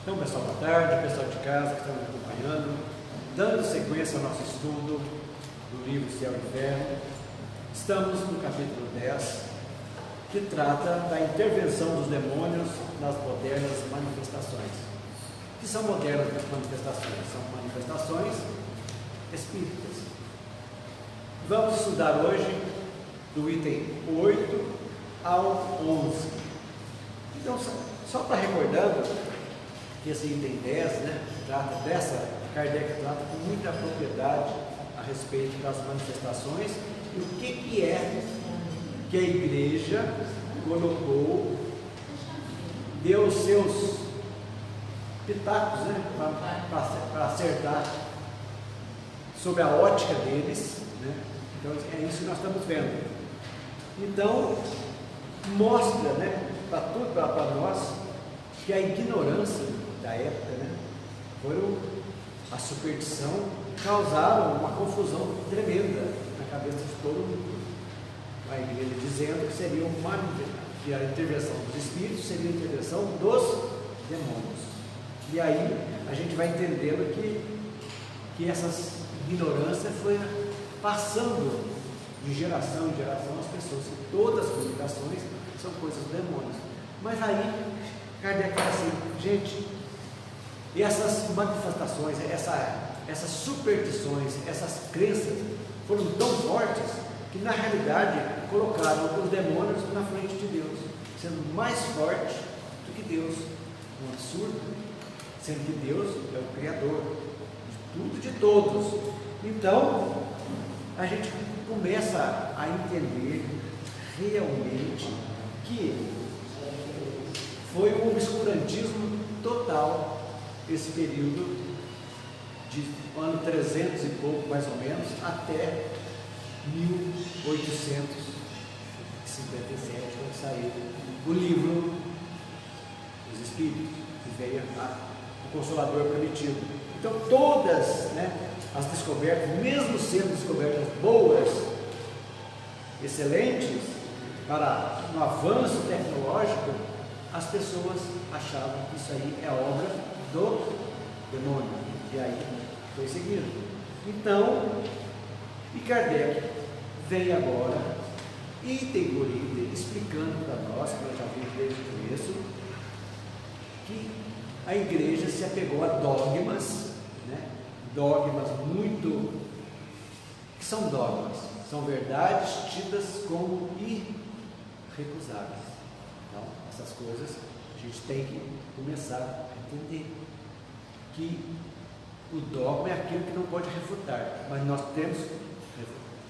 Então, pessoal, boa tarde, pessoal de casa que estão me acompanhando, dando sequência ao nosso estudo do livro Céu e Inferno. Estamos no capítulo 10, que trata da intervenção dos demônios nas modernas manifestações. O que são modernas manifestações? São manifestações espíritas. Vamos estudar hoje do item 8 ao 11. Então, só para recordando, que esse item 10, trata Kardec trata com muita propriedade a respeito das manifestações e o que é que a igreja colocou, deu os seus pitacos, para acertar sob a ótica deles, Então é isso que nós estamos vendo. Então mostra, para nós que a ignorância da época, foram a superstição, causaram uma confusão tremenda na cabeça de todo mundo. A igreja dizendo que seria que a intervenção dos espíritos seria a intervenção dos demônios. E aí a gente vai entendendo que essas ignorâncias foi passando de geração em geração as pessoas, que todas as comunicações são coisas dos demônios. Mas aí Kardec fala assim, gente, e essas manifestações, essas superstições, essas crenças foram tão fortes que na realidade colocaram os demônios na frente de Deus, sendo mais forte do que Deus. Um absurdo, sendo que Deus é o Criador de tudo e de todos. Então a gente começa a entender realmente que foi um obscurantismo total esse período de ano 300 e pouco mais ou menos até 1857, quando saiu o livro dos Espíritos, que veio o Consolador Prometido. Então todas as descobertas, mesmo sendo descobertas boas, excelentes, para um avanço tecnológico, as pessoas achavam que isso aí é obra do demônio, e aí foi seguido. Então, e Kardec vem agora, item por item, explicando para nós, que nós já vimos desde o começo, que a igreja se apegou a dogmas, dogmas muito, que são dogmas, são verdades tidas como irrecusáveis. Então, essas coisas a gente tem que começar a entender que o dogma é aquilo que não pode refutar, mas nós temos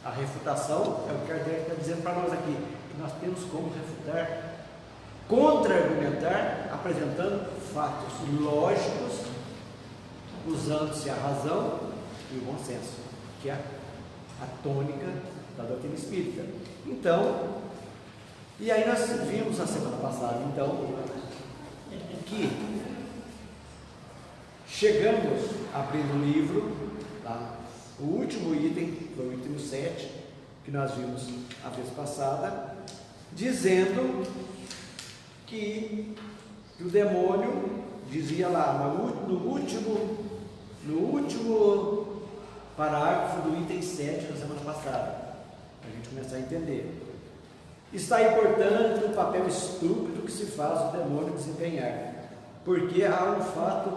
a refutação, é o que Kardec está dizendo para nós aqui, que nós temos como refutar, contra-argumentar, apresentando fatos lógicos, usando-se a razão e o bom senso, que é a tônica da doutrina espírita. Então, e aí nós vimos na semana passada, então, que chegamos abrindo o livro, o último item, foi o item 7, que nós vimos a vez passada, dizendo que o demônio, dizia lá no último parágrafo do item 7 da semana passada, para a gente começar a entender. Está aí, portanto, o papel estúpido que se faz o demônio desempenhar, porque há um fato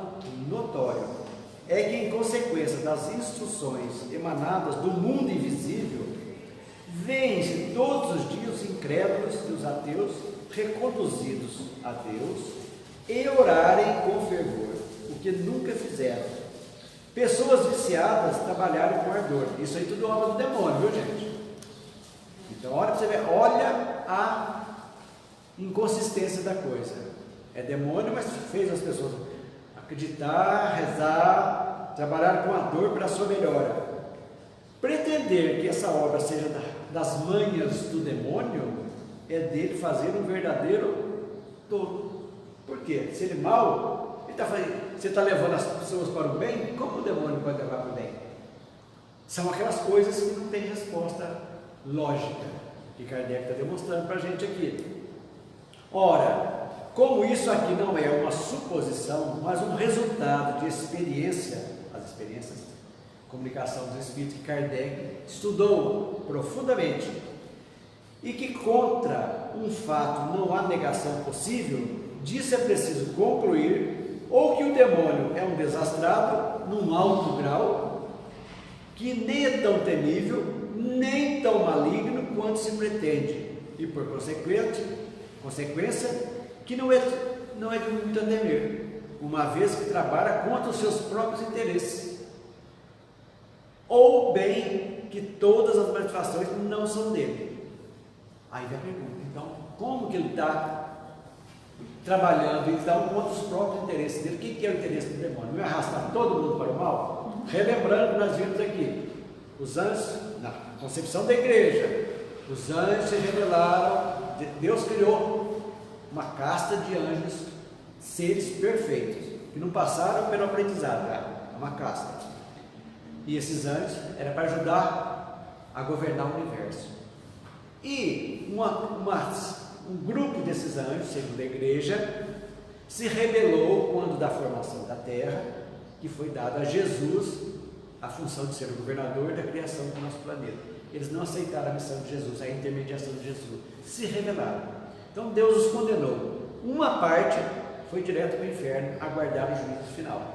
notório, é que em consequência das instruções emanadas do mundo invisível, vêm-se todos os dias os incrédulos e os ateus reconduzidos a Deus e orarem com fervor, o que nunca fizeram. Pessoas viciadas trabalharem com ardor. Isso aí tudo é obra do demônio, viu, gente? Então, olha a inconsistência da coisa. É demônio, mas fez as pessoas acreditar, rezar, trabalhar com a dor para a sua melhora. Pretender que essa obra seja das manhas do demônio é dele fazer um verdadeiro tolo. Por quê? Se ele é mal, você está levando as pessoas para o bem, como o demônio pode levar para o bem? São aquelas coisas que não têm resposta lógica, que Kardec está demonstrando para a gente aqui. Ora, Como isso aqui não é uma suposição, mas um resultado de experiência, as experiências, comunicação dos espíritos que Kardec estudou profundamente, e que contra um fato não há negação possível, disso é preciso concluir ou que o demônio é um desastrado num alto grau, que nem é tão temível, nem tão maligno quanto se pretende, e por consequência, que não é de muito a temer, uma vez que trabalha contra os seus próprios interesses, ou bem que todas as manifestações não são dele. Aí vem a pergunta, então, como que ele está trabalhando então contra os próprios interesses dele? O que é o interesse do demônio? Não é arrastar todo mundo para o mal? Relembrando que nós vimos aqui, os anjos, na concepção da igreja, os anjos se revelaram, Deus criou uma casta de anjos, seres perfeitos, que não passaram pelo aprendizado, uma casta. E esses anjos era para ajudar a governar o universo. E um grupo desses anjos, segundo a igreja, se rebelou quando da formação da terra, que foi dada a Jesus a função de ser o governador da criação do nosso planeta. Eles não aceitaram a missão de Jesus, a intermediação de Jesus, se rebelaram. Então Deus os condenou. Uma parte foi direto para o inferno, aguardar o juízo final.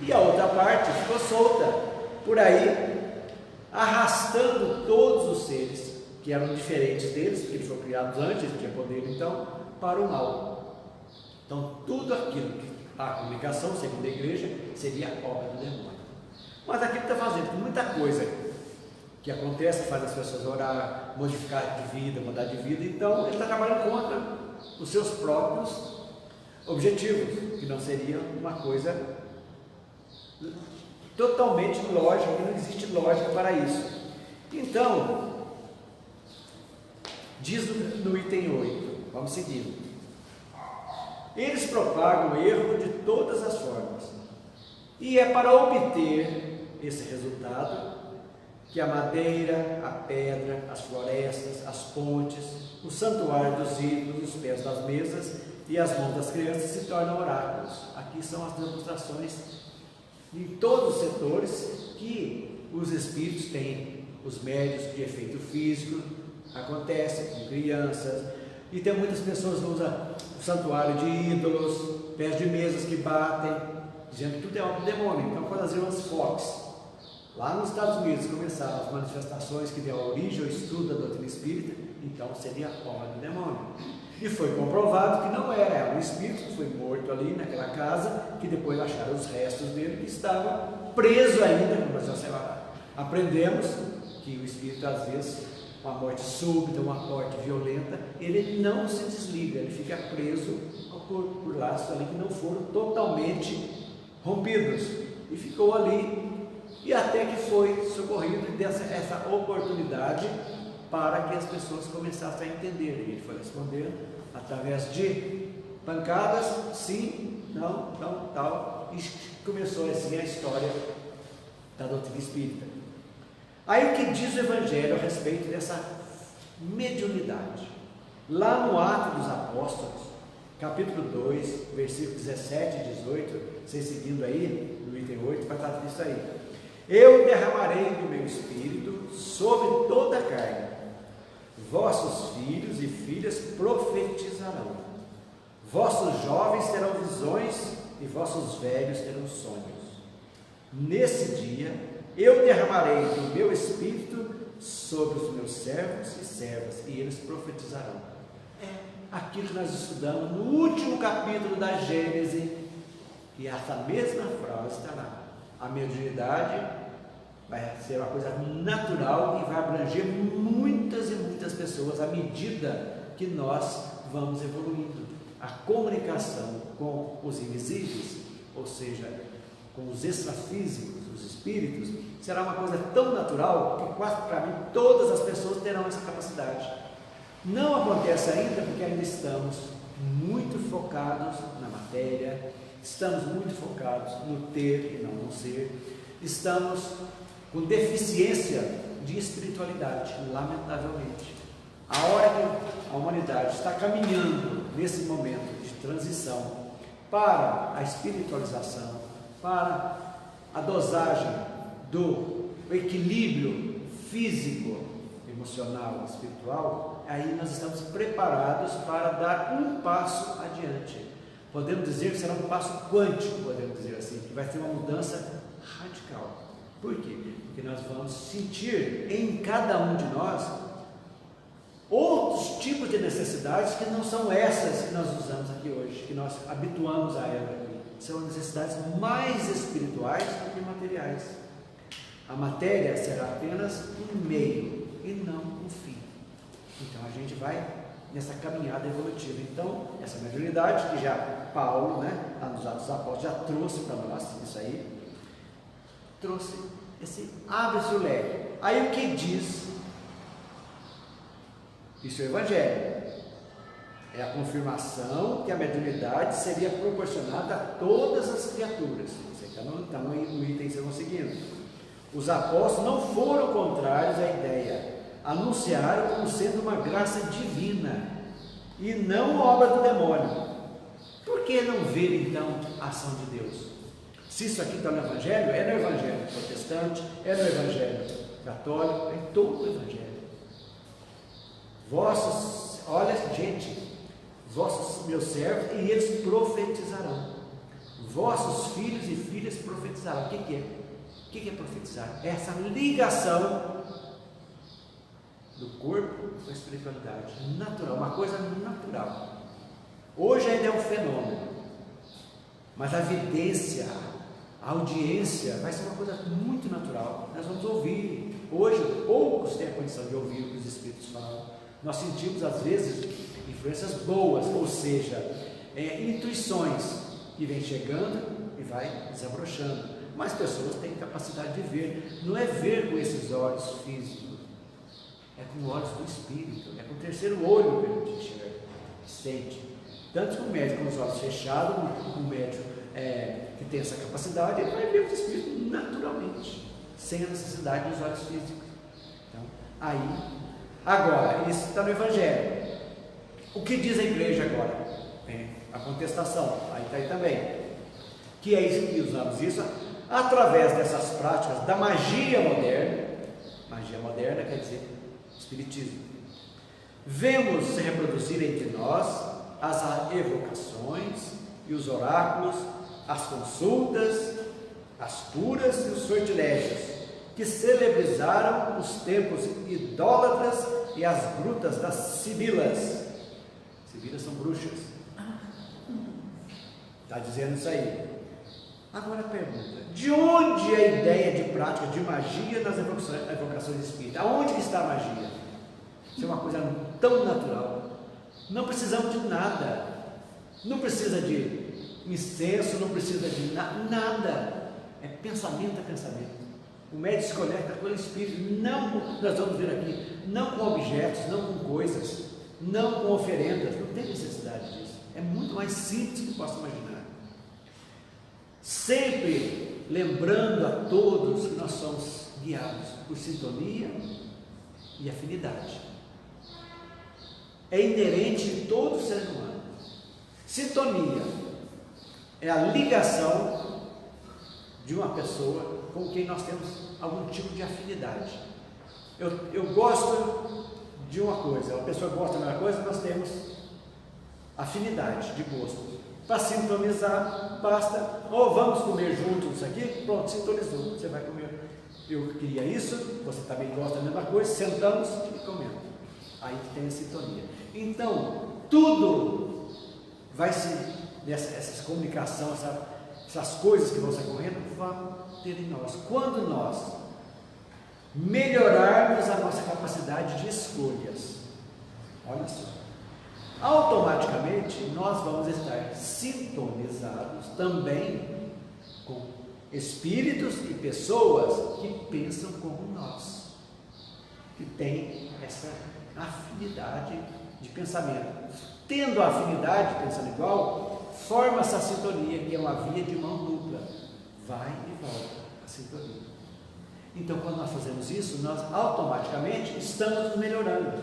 E a outra parte ficou solta por aí, arrastando todos os seres que eram diferentes deles, porque eles foram criados antes, eles tinham poder então, para o mal. Então tudo aquilo que a comunicação, segundo a igreja, seria obra do demônio. Mas aquilo está fazendo muita coisa que acontece, faz as pessoas orar, modificar de vida, mudar de vida, então ele está trabalhando contra os seus próprios objetivos, que não seria uma coisa totalmente lógica, não existe lógica para isso. Então, diz no item 8, vamos seguir. Eles propagam o erro de todas as formas, e é para obter esse resultado que a madeira, a pedra, as florestas, as pontes, o santuário dos ídolos, os pés das mesas e as mãos das crianças se tornam oráculos. Aqui são as demonstrações em todos os setores que os espíritos têm, os médios de efeito físico, acontece com crianças, e tem muitas pessoas que usam o santuário de ídolos, pés de mesas que batem, dizendo que tudo é obra do demônio. Então, quando as irmãs Fox, lá nos Estados Unidos, começaram as manifestações que deu origem ao estudo da doutrina espírita, então seria obra do demônio. E foi comprovado que não era um espírito que foi morto ali naquela casa, que depois acharam os restos dele, que estava preso ainda, como nós já aprendemos que o espírito, às vezes, uma morte súbita, uma morte violenta, ele não se desliga, ele fica preso por laços ali que não foram totalmente rompidos, e ficou ali, e até que foi socorrido e dessa essa oportunidade para que as pessoas começassem a entender. E ele foi respondendo através de pancadas, sim, não, tal, e começou assim a história da doutrina espírita. Aí o que diz o Evangelho a respeito dessa mediunidade? Lá no Atos dos Apóstolos, capítulo 2, versículos 17 e 18, vocês seguindo aí, no item 8, vai estar disso aí. Eu derramarei do meu espírito sobre toda a carne, vossos filhos e filhas profetizarão, vossos jovens terão visões e vossos velhos terão sonhos. Nesse dia eu derramarei do meu espírito sobre os meus servos e servas, e eles profetizarão. É aquilo que nós estudamos no último capítulo da Gênesis, e essa mesma frase está lá. A mediunidade vai ser uma coisa natural e vai abranger muitas e muitas pessoas à medida que nós vamos evoluindo. A comunicação com os invisíveis, ou seja, com os extrafísicos, os espíritos, será uma coisa tão natural que quase para mim todas as pessoas terão essa capacidade. Não acontece ainda porque ainda estamos muito focados na matéria, estamos muito focados no ter e não no ser, estamos com deficiência de espiritualidade, lamentavelmente. A hora que a humanidade está caminhando nesse momento de transição para a espiritualização, para a dosagem do equilíbrio físico, emocional, espiritual, aí nós estamos preparados para dar um passo adiante. Podemos dizer que será um passo quântico, podemos dizer assim, que vai ser uma mudança radical. Por quê? Porque nós vamos sentir em cada um de nós outros tipos de necessidades que não são essas que nós usamos aqui hoje, que nós habituamos a ela aqui. São necessidades mais espirituais do que materiais. A matéria será apenas um meio e não um fim. Então a gente vai nessa caminhada evolutiva. Então, essa mediunidade que já Paulo, lá nos Atos dos Apóstolos, já trouxe para nós, isso aí, trouxe abre-se o leque. Aí o que diz? Isso é o Evangelho. É a confirmação que a mediunidade seria proporcionada a todas as criaturas. Você está no item que vocês vão seguindo. Os apóstolos não foram contrários à ideia, anunciaram como sendo uma graça divina e não obra do demônio. Por que não ver então a ação de Deus? Se isso aqui está no Evangelho, é no Evangelho protestante, é no Evangelho católico, é todo o Evangelho. Olha gente, vossos meus servos, e eles profetizarão. Vossos filhos e filhas profetizarão. O que é? O que é profetizar? É essa ligação do corpo com a espiritualidade natural, uma coisa natural. Hoje ainda é um fenômeno, mas a evidência, a audiência vai ser uma coisa muito natural. Nós vamos ouvir. Hoje, poucos têm a condição de ouvir o que os Espíritos falam. Nós sentimos às vezes influências boas, ou seja, intuições que vêm chegando e vai desabrochando. Mas pessoas têm capacidade de ver. Não é ver com esses olhos físicos, é com olhos do Espírito, é com o terceiro olho que a gente enxerga, que sente. Tanto que o médico com os olhos fechados, o médico que tem essa capacidade, ele vai ver os Espíritos naturalmente, sem a necessidade dos olhos físicos. Então, agora, isso está no Evangelho. O que diz a igreja agora? A contestação, aí está aí também. Que é isso que usamos isso através dessas práticas da magia moderna. Magia moderna quer dizer espiritismo. Vemos se reproduzir entre nós as evocações e os oráculos, as consultas, as curas e os sortilégios que celebrizaram os tempos idólatras e as grutas das sibilas. Sibilas são bruxas. Está dizendo isso aí. Agora a pergunta: de onde a ideia de prática de magia nas evocações espíritas? Aonde está a magia? Isso é uma coisa tão natural. Não precisamos de nada. Não precisa de incenso, não precisa de nada. É pensamento a pensamento. O médium se conecta com o espírito. Não, nós vamos ver aqui, não com objetos, não com coisas, não com oferendas. Não tem necessidade disso. É muito mais simples do que posso imaginar. Sempre lembrando a todos que nós somos guiados por sintonia e afinidade. É inerente em todo ser humano. Sintonia é a ligação de uma pessoa com quem nós temos algum tipo de afinidade. Eu gosto de uma coisa, a pessoa gosta da mesma coisa, nós temos afinidade de gosto. Para sintonizar, basta, vamos comer juntos isso aqui, pronto, sintonizou, você vai comer. Eu queria isso, você também gosta da mesma coisa, sentamos e comemos. Aí tem a sintonia. Então, tudo vai se, essa comunicação, essas coisas que vão se ocorrendo, vão ter em nós. Quando nós melhorarmos a nossa capacidade de escolhas, olha só, automaticamente nós vamos estar sintonizados também com espíritos e pessoas que pensam como nós, que têm essa afinidade de pensamento. Tendo a afinidade, pensando igual, forma essa sintonia, que é uma via de mão dupla, vai e volta a sintonia. Então, quando nós fazemos isso, nós automaticamente estamos melhorando,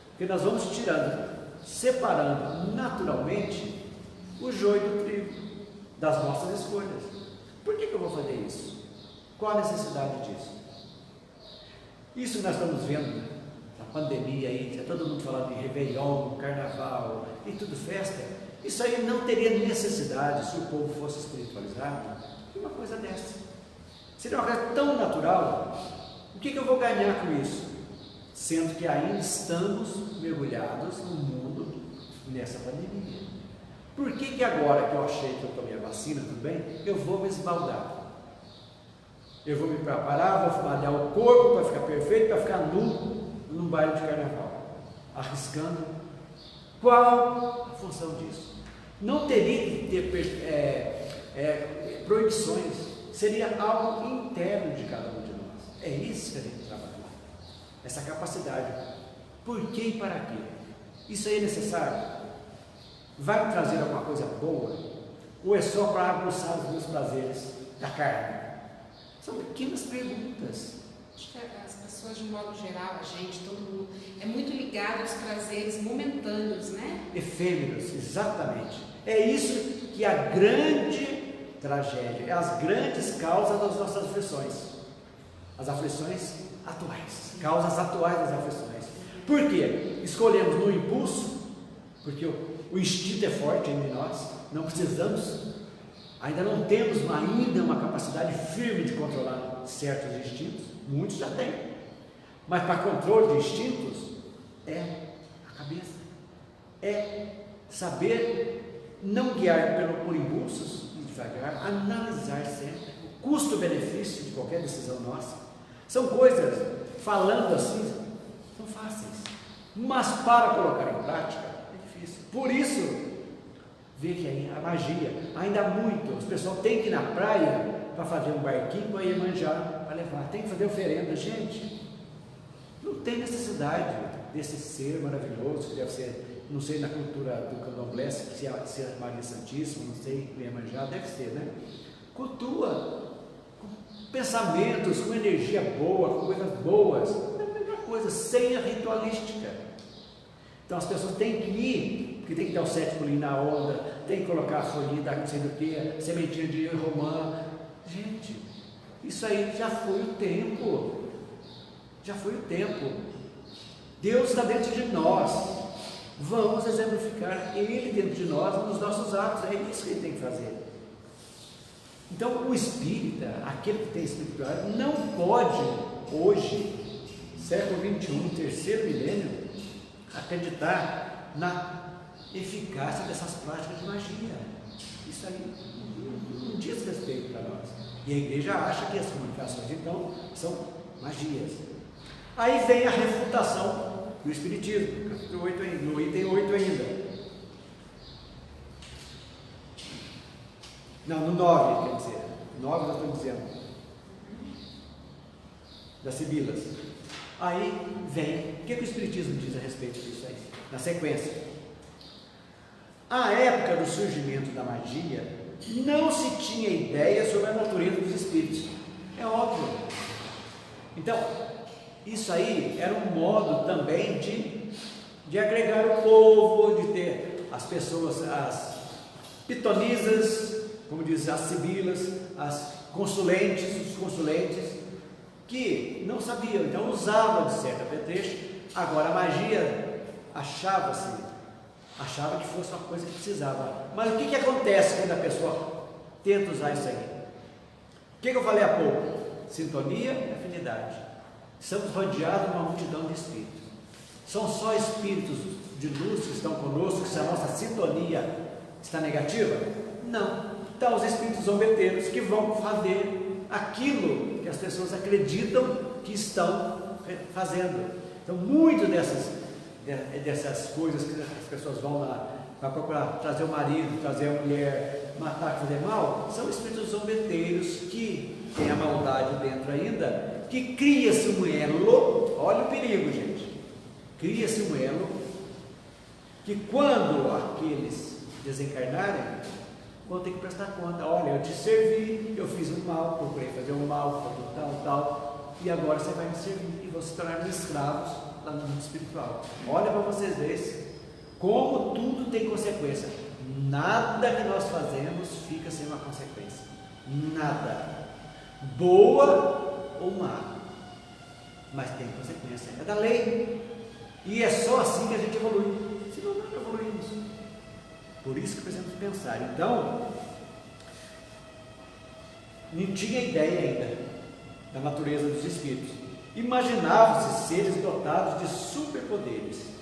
porque nós vamos tirando separando naturalmente o joio do trigo, das nossas escolhas. Por que eu vou fazer isso? Qual a necessidade disso? Isso nós estamos vendo na pandemia aí, está todo mundo falando de Réveillon, Carnaval e tudo festa. Isso aí não teria necessidade, se o povo fosse espiritualizado, de uma coisa dessa. Seria uma coisa tão natural. O que eu vou ganhar com isso? Sendo que ainda estamos mergulhados no mundo nessa pandemia. Por que agora que eu achei que eu tomei a vacina, tudo bem, eu vou me esbaldar? Eu vou me preparar, vou malhar o corpo para ficar perfeito, para ficar nu num baile de carnaval, arriscando. Qual a função disso? Não teria que ter proibições, seria algo interno de cada um de nós. É isso que a gente trabalha, essa capacidade. Por que e para quê? Isso aí é necessário? Vai me trazer alguma coisa boa? Ou é só para aguçar os meus prazeres da carne? São pequenas perguntas. Acho que as pessoas, de um modo geral, a gente, todo mundo, é muito ligado aos prazeres momentâneos, né? Efêmeros, exatamente. É isso que é a grande tragédia, é as grandes causas das nossas aflições. As aflições atuais, causas atuais das aflições. Por quê? Escolhemos no impulso, porque o instinto é forte em nós, não precisamos, ainda não temos ainda uma capacidade firme de controlar certos instintos, muitos já têm, mas para controle de instintos é a cabeça, é saber não guiar por impulsos e devagar, analisar sempre o custo-benefício de qualquer decisão nossa. São coisas, falando assim, são fáceis, mas para colocar em prática é difícil. Por isso, vê que aí a magia, ainda há muito, as pessoas têm que ir na praia para fazer um barquinho para Iemanjá, para levar, tem que fazer oferenda. Gente, não tem necessidade desse ser maravilhoso, que deve ser, não sei na cultura do candomblé, se é Maria Santíssima, não sei, Iemanjá, deve ser, né? Cultua, com pensamentos, com energia boa, com coisas boas, é a mesma coisa, sem a ritualística. Então as pessoas têm que ir, porque tem que dar o 7 pulinhos na onda, tem que colocar a folhinha da não sei do que, sementinha de romã. Gente, isso aí já foi o tempo. Já foi o tempo. Deus está dentro de nós. Vamos exemplificar Ele dentro de nós, nos nossos atos. É isso que Ele tem que fazer. Então o espírita, aquele que tem espiritualidade, não pode hoje, século 21, terceiro milênio, acreditar na eficácia dessas práticas de magia. Isso aí não diz respeito para nós. E a igreja acha que as comunicações, então, são magias. Aí vem a refutação do Espiritismo, capítulo 8 ainda, no item 8 ainda. Não, no 9, quer dizer. 9 nós estamos dizendo. Das Sibilas. Aí vem, o que o Espiritismo diz a respeito disso aí? Na sequência. À época do surgimento da magia, não se tinha ideia sobre a natureza dos espíritos. É óbvio. Então, isso aí era um modo também de agregar o povo, de ter as pessoas, as pitonisas, como diz, as sibilas, as consulentes, os consulentes, que não sabiam, então usavam de certa apetrecho. Agora a magia achava que fosse uma coisa que precisava. Mas o que acontece quando a pessoa tenta usar isso aí? O que eu falei há pouco? Sintonia e afinidade. Estamos rodeados de uma multidão de espíritos. São só espíritos de luz que estão conosco, se a nossa sintonia está negativa? Não. Então os espíritos zombeteiros que vão fazer aquilo que as pessoas acreditam que estão fazendo. Então muitas dessas coisas que as pessoas vão lá para procurar trazer o marido, trazer a mulher, matar, fazer mal, são espíritos zombeteiros que têm a maldade dentro ainda, que cria-se um elo. Olha o perigo, gente. Cria-se um elo que quando aqueles desencarnarem, vão ter que prestar conta. Olha, eu te servi, eu fiz um mal, procurei fazer um mal, tal, e agora você vai me servir e vão se tornar escravos lá no mundo espiritual. Olha para vocês verem Como tudo tem consequência, nada que nós fazemos fica sem uma consequência, nada, boa ou má, mas tem consequência, é da lei, e é só assim que a gente evolui, senão não evoluímos. Por isso que precisamos pensar. Então, não tinha ideia ainda da natureza dos espíritos, imaginavam-se seres dotados de superpoderes.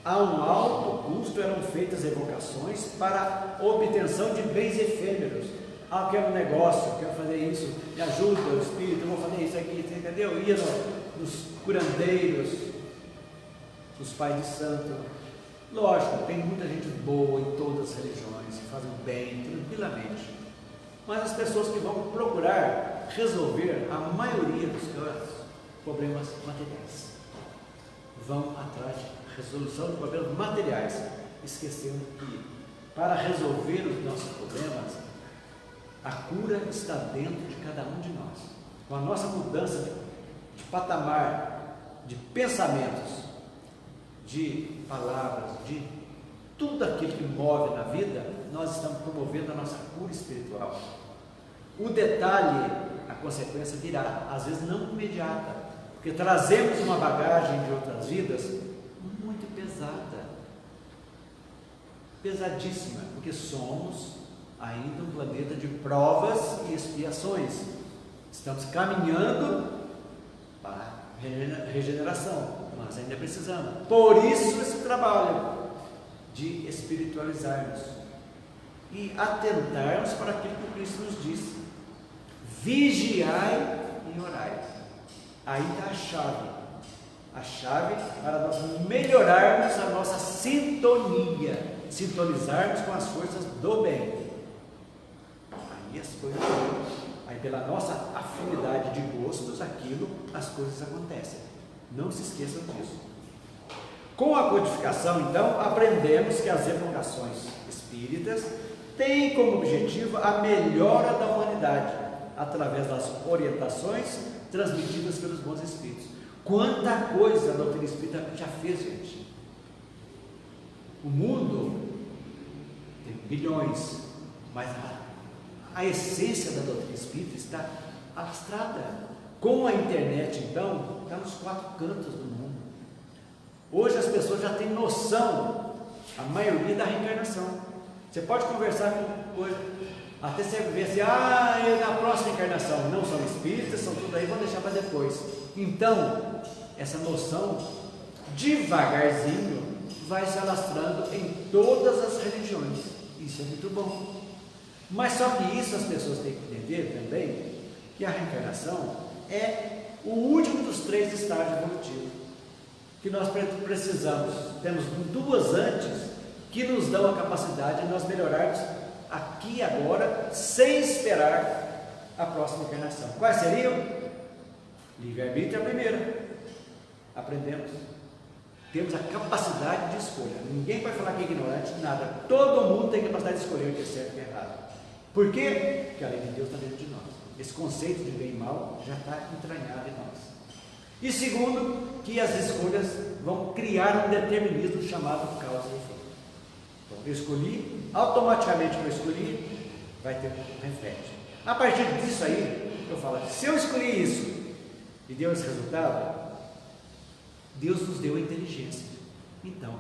A um alto custo eram feitas evocações para obtenção de bens efêmeros. Eu quero um negócio, quero fazer isso, me ajuda o espírito, eu vou fazer isso aqui, entendeu? Ia nos curandeiros, os pais de santo. Lógico, tem muita gente boa em todas as religiões, que fazem bem, tranquilamente. Mas as pessoas que vão procurar resolver a maioria dos casos, problemas materiais, vão atrás de resolução de problemas materiais, esquecendo que para resolver os nossos problemas, a cura está dentro de cada um de nós. Com a nossa mudança de patamar, de pensamentos, de palavras, de tudo aquilo que move na vida, nós estamos promovendo a nossa cura espiritual. O detalhe, a consequência virá, às vezes não imediata, porque trazemos uma bagagem de outras vidas muito pesada, pesadíssima, porque somos ainda um planeta de provas e expiações. Estamos caminhando para a regeneração, mas ainda precisamos. Por isso esse trabalho de espiritualizarmos e atentarmos para aquilo que Cristo nos disse: vigiai e orai. Aí está a chave para nós melhorarmos a nossa sintonia, sintonizarmos com as forças do bem. Aí as coisas, aí pela nossa afinidade de gostos, as coisas acontecem. Não se esqueçam disso. Com a codificação, então, aprendemos que as evocações espíritas têm como objetivo a melhora da humanidade, através das orientações transmitidas pelos bons espíritos. Quanta coisa a doutrina espírita já fez, gente. O mundo tem bilhões, mas a essência da doutrina espírita está alastrada. Com a internet, então, está nos 4 cantos do mundo. Hoje as pessoas já têm noção, a maioria, da reencarnação. Você pode conversar com hoje, até você ver assim, na próxima encarnação, não são espíritas, são tudo aí, vamos deixar para depois. Então, essa noção, devagarzinho, vai se alastrando em todas as religiões. Isso é muito bom. Mas só que isso as pessoas têm que entender também, que a reencarnação é o último dos 3 estágios evolutivos, que nós precisamos, temos 2 antes, que nos dão a capacidade de nós melhorarmos aqui e agora, sem esperar a próxima encarnação. Quais seriam? Livre-arbítrio é a primeira. Aprendemos. Temos a capacidade de escolha. Ninguém vai falar que é ignorante, nada. Todo mundo tem capacidade de escolher o que é certo e o que é errado. Por quê? Porque a lei de Deus está dentro de nós. Esse conceito de bem e mal já está entranhado em nós. E segundo, que as escolhas vão criar um determinismo chamado causa e efeito. Então, eu escolhi, automaticamente que eu escolhi, vai ter um reflexo. A partir disso aí, eu falo, se eu escolhi isso e deu esse resultado, Deus nos deu a inteligência. Então,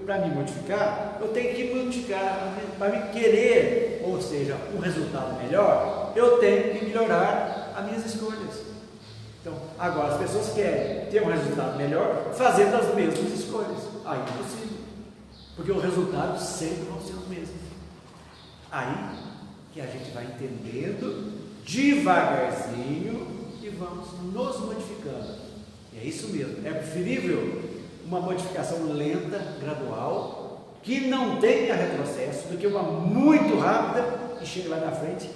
para me modificar, eu tenho que modificar, para me querer, ou seja, um resultado melhor, eu tenho que melhorar as minhas escolhas. Então, agora as pessoas querem ter um resultado melhor fazendo as mesmas escolhas. Aí é possível, porque os resultados sempre vão ser os mesmos. Aí que a gente vai entendendo devagarzinho e vamos nos modificando. E é isso mesmo, é preferível uma modificação lenta, gradual, que não tenha retrocesso, do que uma muito rápida que chega lá na frente,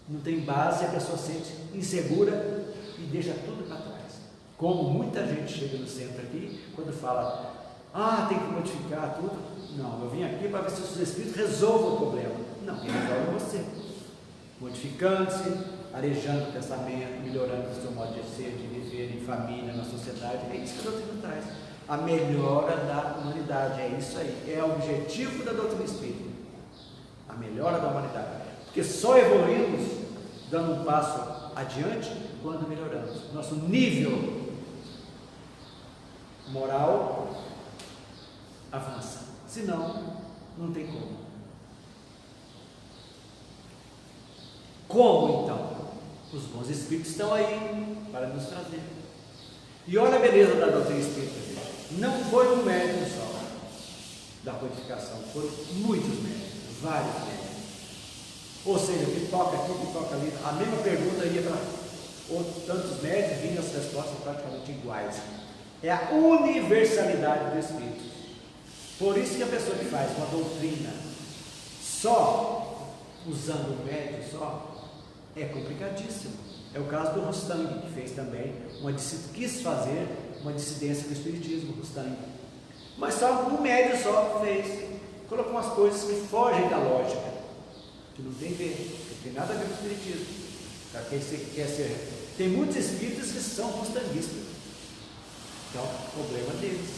não tem base, a pessoa se sente insegura e deixa tudo para trás. Como muita gente chega no centro aqui, quando fala, tem que modificar tudo. Não, eu vim aqui para ver se os espíritos resolvam o problema. Não, quem resolve é você. Modificando-se, arejando o pensamento, melhorando o seu modo de ser, de viver em família, na sociedade. É isso que a doutrina traz. a melhora da humanidade. É isso aí, é o objetivo da doutrina espírita, a melhora da humanidade, porque só evoluímos dando um passo adiante quando melhoramos nosso nível moral, avança, senão não tem como então? Os bons espíritos estão aí para nos trazer. E olha a beleza da doutrina espírita, gente. Não foi um médium só da codificação, foram muitos médiums, vários médiums. Ou seja, que toca aqui, que toca ali, a mesma pergunta ia para tantos médiums, vinham as respostas praticamente iguais. É a universalidade do Espírito. Por isso que a pessoa que faz uma doutrina só usando o médium só, é complicadíssimo. É o caso do Rostang, que fez também quis fazer uma dissidência do Espiritismo, Rostang. Mas só um médium só fez. Colocou umas coisas que fogem da lógica, que não tem a ver, não tem nada a ver com o Espiritismo. Para quem quer ser. Tem muitos espíritas que são rostanguistas. Então, problema deles.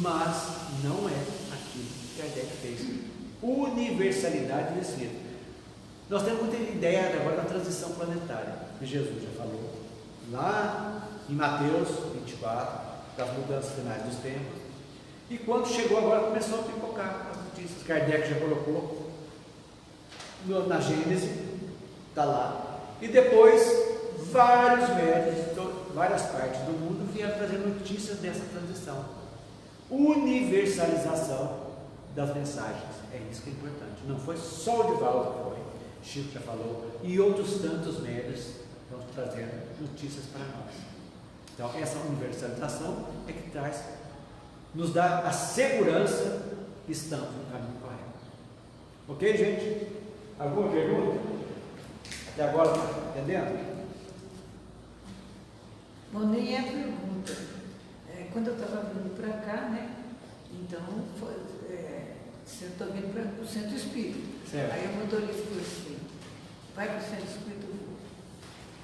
Mas não é aquilo que Kardec fez. Universalidade do Espírito. Nós temos muita ideia agora da transição planetária, que Jesus já falou, lá em Mateus 24, das mudanças finais dos tempos. E quando chegou agora, começou a pipocar as notícias. Kardec já colocou na Gênese, está lá. E depois, vários médios de várias partes do mundo vieram trazer notícias dessa transição. Universalização das mensagens. É isso que é importante. Não foi só o Divaldo que foi. Chico já falou, e outros tantos médios estão trazendo notícias para nós. Então, essa universalização é que nos dá a segurança que estamos no caminho correto. Ok, gente? Alguma pergunta? Até agora, está entendendo? Bom, nem é pergunta. Quando eu estava vindo para cá, né? Então, eu estou vindo para o Centro Espírita. Certo. Aí o motorista falou assim, vai para o Centro Espírita, eu vou.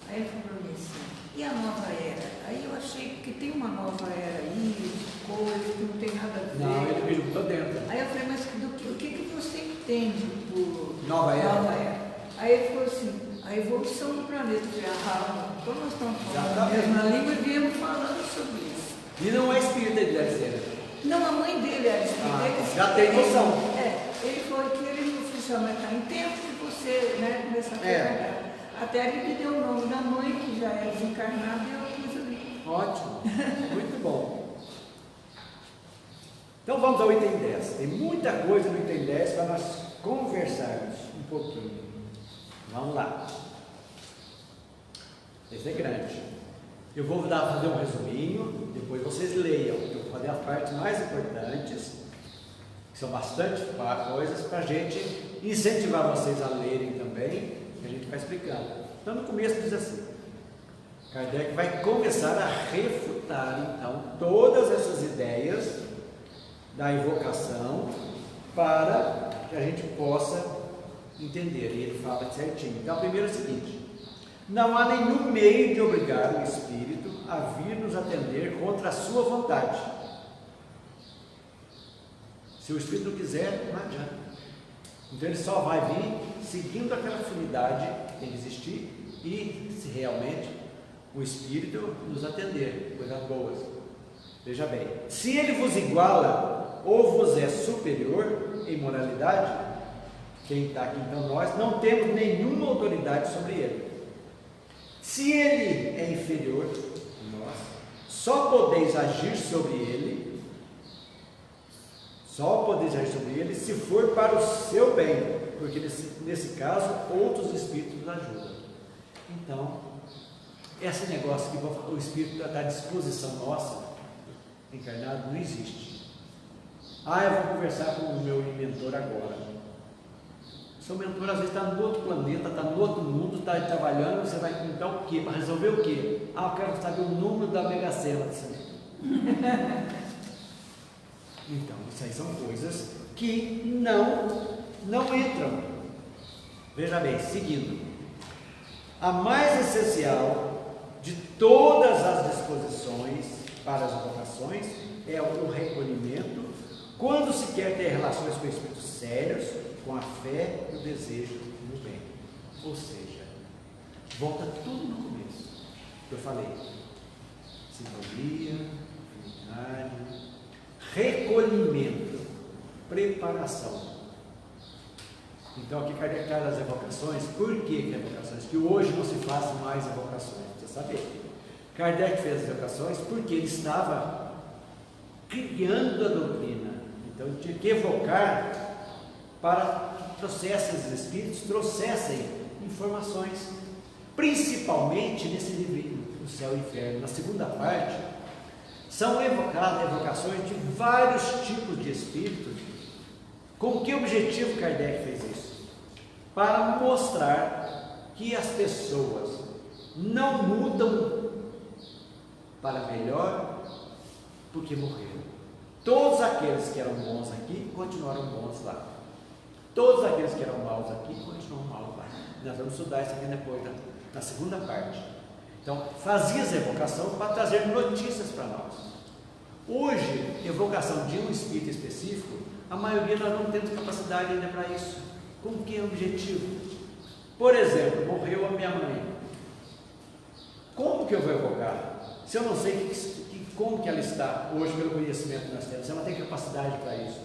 Aí ele falou para mim assim, e a nova era? Aí eu achei que tem uma nova era aí, coisa que não tem nada a ver. Não, ele estou dentro. Aí eu falei, mas o que você entende por Nova era? Aí ele falou assim, a evolução do planeta. Eu falei, então nós estamos falando a mesma língua e viemos falando sobre isso. E não é espírita, ele deve ser. Não, a mãe dele era espírita. Já tem noção. Ele falou que ele não funciona está em tempo de você, né, começar a trabalhar. Até ele me deu o nome da mãe, que já é desencarnada, e eu pus ali. Ótimo, muito bom. Então vamos ao item 10. Tem muita coisa no item 10 para nós conversarmos um pouquinho. Vamos lá. Esse é grande. Eu vou fazer um resuminho, depois vocês leiam. Eu vou fazer as partes mais importantes, que são bastante coisas, para a gente incentivar vocês a lerem também, que a gente vai explicando. Então, no começo diz assim, Kardec vai começar a refutar, então, todas essas ideias da evocação, para que a gente possa entender, e ele fala certinho. Então, primeiro é o seguinte, não há nenhum meio de obrigar o Espírito a vir nos atender contra a sua vontade. Se o Espírito não quiser, não adianta. Então ele só vai vir seguindo aquela afinidade que tem que existir e se realmente o Espírito nos atender, coisas boas. Veja bem, se ele vos iguala ou vos é superior em moralidade, quem está aqui então nós, não temos nenhuma autoridade sobre ele. Se ele é inferior a nós, só podeis agir sobre ele, se for para o seu bem, porque nesse caso outros espíritos nos ajudam. Então, esse negócio que o espírito está à disposição nossa, encarnado, não existe. Eu vou conversar com o meu mentor agora. Seu mentor às vezes está no outro planeta, está no outro mundo, está trabalhando, você vai perguntar o quê? Para resolver o quê? Eu quero saber o número da Mega Sena. Então, isso aí são coisas que não entram. Veja bem, seguindo. A mais essencial de todas as disposições para as vocações é o recolhimento, quando se quer ter relações com espíritos sérios, com a fé e o desejo no bem. Ou seja, volta tudo no começo. Eu falei, sintonia, afinidade, recolhimento, preparação. Então aqui Kardec traz as evocações. Por que evocações? Que hoje não se faz mais evocações, você sabe? Kardec fez as evocações porque ele estava criando a doutrina. Então ele tinha que evocar para que trouxessem os espíritos, trouxessem informações, principalmente nesse livrinho, O Céu e o Inferno. Na segunda parte, são evocadas evocações de vários tipos de espíritos. Com que objetivo Kardec fez isso? Para mostrar que as pessoas não mudam para melhor porque morreram. Todos aqueles que eram bons aqui continuaram bons lá. Todos aqueles que eram maus aqui continuam maus lá. Nós vamos estudar isso aqui depois, na segunda parte. Então, fazia essa evocação para trazer notícias para nós. Hoje, evocação de um espírito específico, a maioria nós não temos capacidade ainda para isso. Com que objetivo? Por exemplo, morreu a minha mãe. Como que eu vou evocar? Se eu não sei como que ela está hoje pelo conhecimento que nós temos, ela tem capacidade para isso?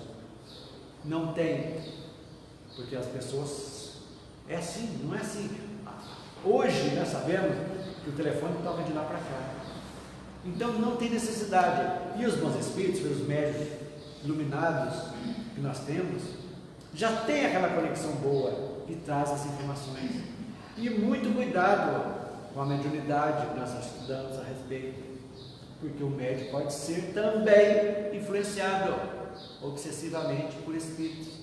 Não tem, porque as pessoas é assim, não é assim. Hoje nós sabemos que o telefone toca de lá para cá, então não tem necessidade. E os bons espíritos, os médios iluminados que nós temos, já tem aquela conexão boa que traz as informações. E muito cuidado com a mediunidade que nós estudamos a respeito, porque o médium pode ser também influenciado obsessivamente por espíritos.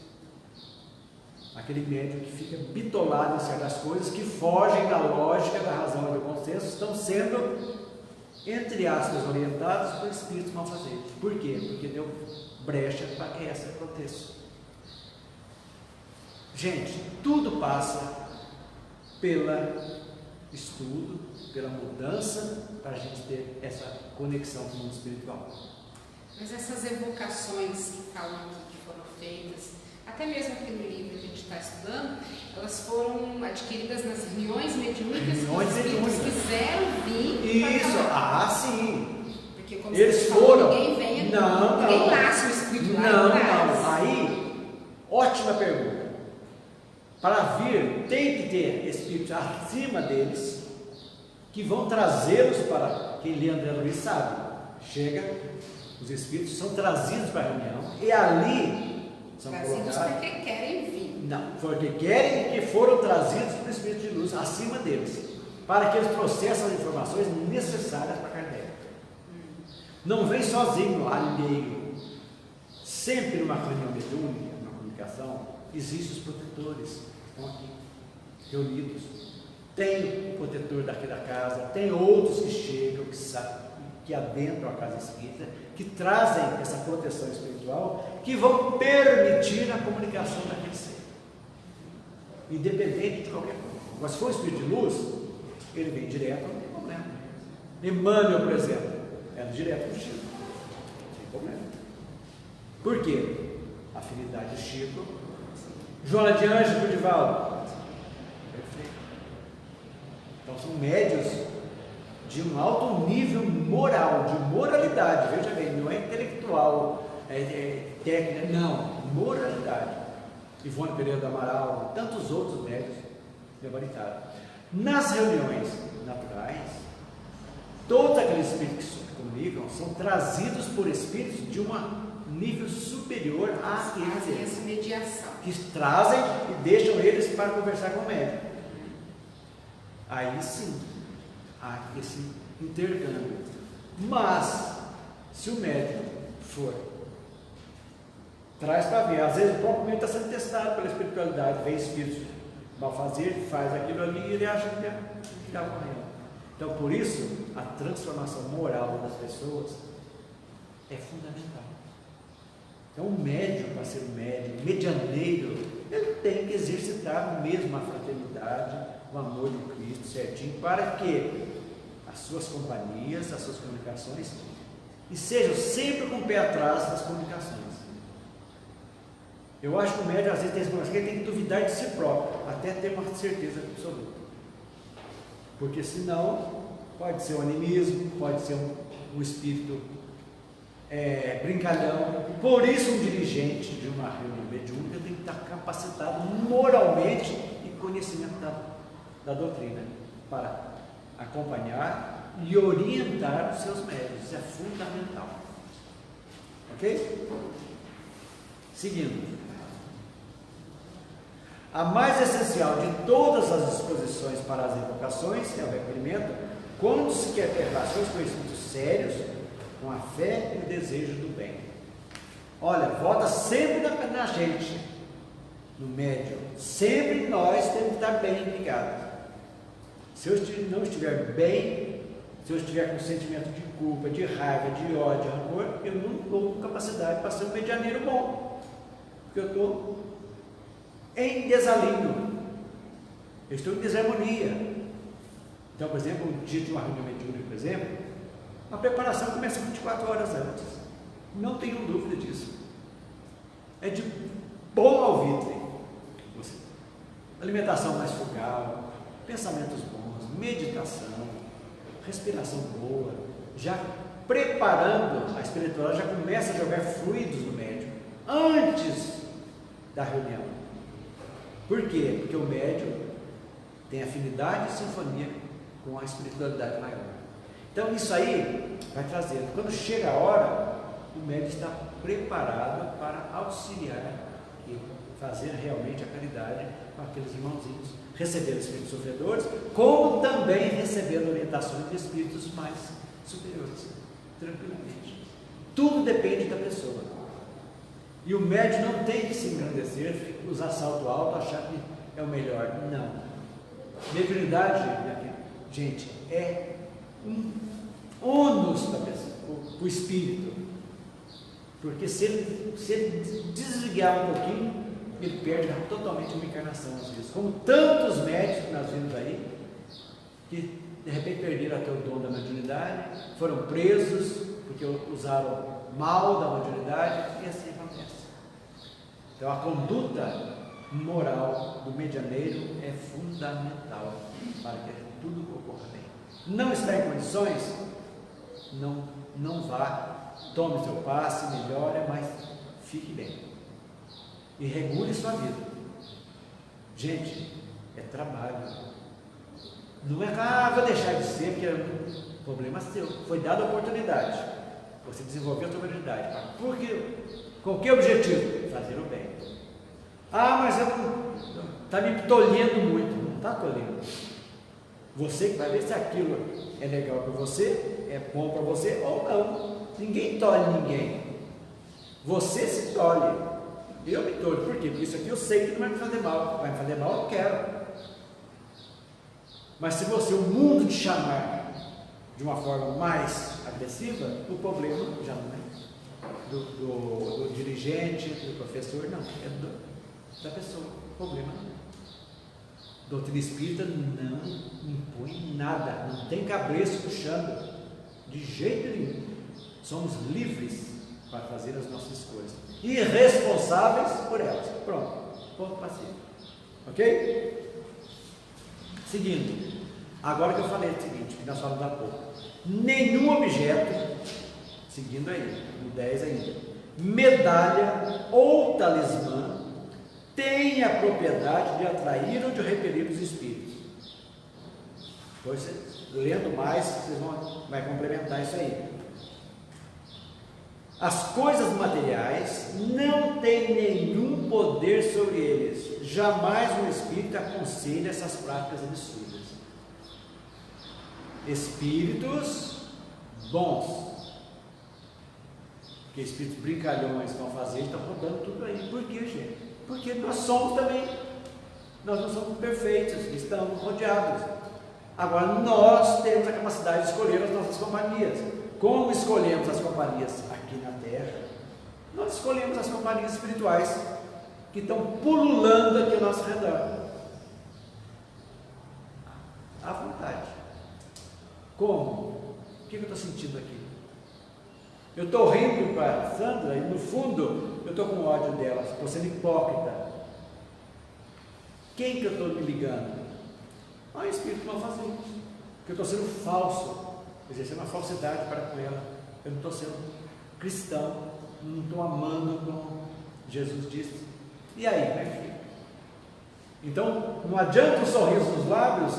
Aquele médium que fica bitolado em certas coisas que fogem da lógica, da razão e do bom senso, estão sendo, entre aspas, orientados por espíritos malfazejos. Por quê? Porque deu brecha para que essa aconteça. Gente, tudo passa pelo estudo, pela mudança, para a gente ter essa conexão com o mundo espiritual. Mas essas evocações que falam aqui, que foram feitas, até mesmo aqui no livro que a gente está estudando, elas foram adquiridas nas reuniões mediúnicas que os espíritos quiseram vir. Isso, sim. Porque como eles você foram. Falou, ninguém vem, ninguém nasce o espírito lá. Não. Aí, ótima pergunta. Para vir, tem que ter espíritos acima deles, que vão trazê-los para, quem lê André Luiz sabe, chega, os espíritos são trazidos para a reunião, e ali são trazidos colocados, porque querem vir. Não, porque querem que foram trazidos para o espírito de luz acima deles, para que eles processem as informações necessárias para Kardec. Não vem sozinho, alheio. Sempre numa reunião mediúnica, numa comunicação, existem os protetores, estão aqui, reunidos. Tem o protetor daqui da casa, tem outros que chegam, que adentram a casa espírita, que trazem essa proteção espiritual, que vão permitir a comunicação daquele ser, independente de qualquer coisa. Mas se for o espírito de luz, ele vem direto, não tem problema. Emmanuel, por exemplo, é direto do Chico, não tem problema. Por quê? Afinidade do Chico. Joana de Anjos, do Divaldo. Perfeito. Então são médios de um alto nível moral, de moralidade. Veja bem, não é intelectual, técnica, não, moralidade. Ivone Pereira do Amaral, tantos outros médios gabaritados. Nas reuniões naturais, todos aqueles espíritos que se comunicam são trazidos por espíritos de um nível superior àqueles essa mediação, que trazem e deixam eles para conversar com o médico. Aí sim há esse intercâmbio. Mas se o médico for, traz para ver, às vezes o próprio médico está sendo testado pela espiritualidade, vem espírito malfazer, faz aquilo ali e ele acha que está morrendo. Então por isso a transformação moral das pessoas é fundamental. Então o médium, para ser um médium, medianeiro, ele tem que exercitar mesmo a fraternidade, o amor de Cristo certinho, para que as suas companhias, as suas comunicações e sejam sempre com o pé atrás das comunicações. Eu acho que o médium às vezes tem esse problema, que ele tem que duvidar de si próprio, até ter uma certeza absoluta. Porque senão, pode ser um animismo, pode ser um espírito brincalhão. Por isso um dirigente de uma reunião mediúnica tem que estar capacitado moralmente e conhecimento da doutrina, para acompanhar e orientar os seus médiuns. Isso é fundamental. Ok? Seguindo. A mais essencial de todas as disposições para as invocações é o recolhimento, quando se quer ter relações com espíritos sérios, com a fé e o desejo do bem. Olha, volta sempre na gente, no médium. Sempre nós temos que estar bem ligados. Se eu não estiver bem, se eu estiver com sentimento de culpa, de raiva, de ódio, de rancor, eu não estou com capacidade para ser um medianeiro bom, porque eu estou em desalinho, eu estou em desarmonia. Então, por exemplo, um dia de uma reunião mediúnica, por exemplo, a preparação começa 24 horas antes, não tenho dúvida disso, é de bom alvitre, alimentação mais frugal, pensamentos bons, meditação, respiração boa, já preparando a espiritualidade, já começa a jogar fluidos no médium, antes da reunião. Por quê? Porque o médium tem afinidade e sinfonia com a espiritualidade maior. Então isso aí vai trazendo. Quando chega a hora, o médium está preparado para auxiliar e fazer realmente a caridade com aqueles irmãozinhos, recebendo espíritos sofredores, como também recebendo orientações de espíritos mais superiores, tranquilamente. Tudo depende da pessoa. E o médium não tem que se engrandecer, usar salto alto, achar que é o melhor. Não. Mediunidade, gente, é um ônus para o espírito. Porque se ele desligar um pouquinho, ele perde totalmente uma encarnação às vezes. Como tantos médios que nós vimos aí, que de repente perderam até o dom da mediunidade, foram presos porque usaram mal da mediunidade, e assim acontece. Então a conduta moral do medianeiro é fundamental para que tudo ocorra bem. Não está em condições? Não vá, tome seu passe, melhore, mas fique bem. E regule sua vida. Gente, é trabalho. Não é, vou deixar de ser, porque o problema é seu. Foi dada a oportunidade. Você desenvolveu a sua mediunidade. Com que objetivo? Fazer o bem. Mas está me tolhendo muito. Não está tolhendo. Você que vai ver se aquilo é legal para você, é bom para você ou não. Ninguém tolhe ninguém. Você se tolhe. Eu me tolho. Por quê? Porque isso aqui eu sei que não vai me fazer mal. Vai me fazer mal, eu quero. Mas se o mundo te chamar de uma forma mais agressiva, o problema já não é do dirigente, do professor, não. É da pessoa. O problema não é. Doutrina espírita não impõe nada. Não tem cabresto puxando. De jeito nenhum. Somos livres para fazer as nossas escolhas. E responsáveis por elas. Pronto. Ponto passivo. Ok? Seguindo. Agora que eu falei o seguinte, que nós falamos há pouco. Nenhum objeto, seguindo aí, no 10 ainda, medalha ou talismã tem a propriedade de atrair ou de repelir os espíritos. Depois, lendo mais, vocês vão complementar isso aí. As coisas materiais não têm nenhum poder sobre eles. Jamais um espírito aconselha essas práticas absurdas. Espíritos bons, porque espíritos brincalhões vão fazer, estão rodando tudo aí. Por quê, gente? Porque nós somos também, nós não somos perfeitos, estamos rodeados. Agora nós temos a capacidade de escolher as nossas companhias. Como escolhemos as companhias aqui na Terra? Nós escolhemos as companhias espirituais que estão pululando aqui ao nosso redor. À vontade. Como? O que eu estou sentindo aqui? Eu estou rindo com a Sandra e no fundo eu estou com ódio dela, estou sendo hipócrita. Quem que eu estou me ligando? O Espírito não faz isso, porque eu estou sendo falso, exercendo uma falsidade para com ela. Eu não estou sendo cristão, não estou amando como Jesus disse. E aí, como é que fica? Então, não adianta o sorriso nos lábios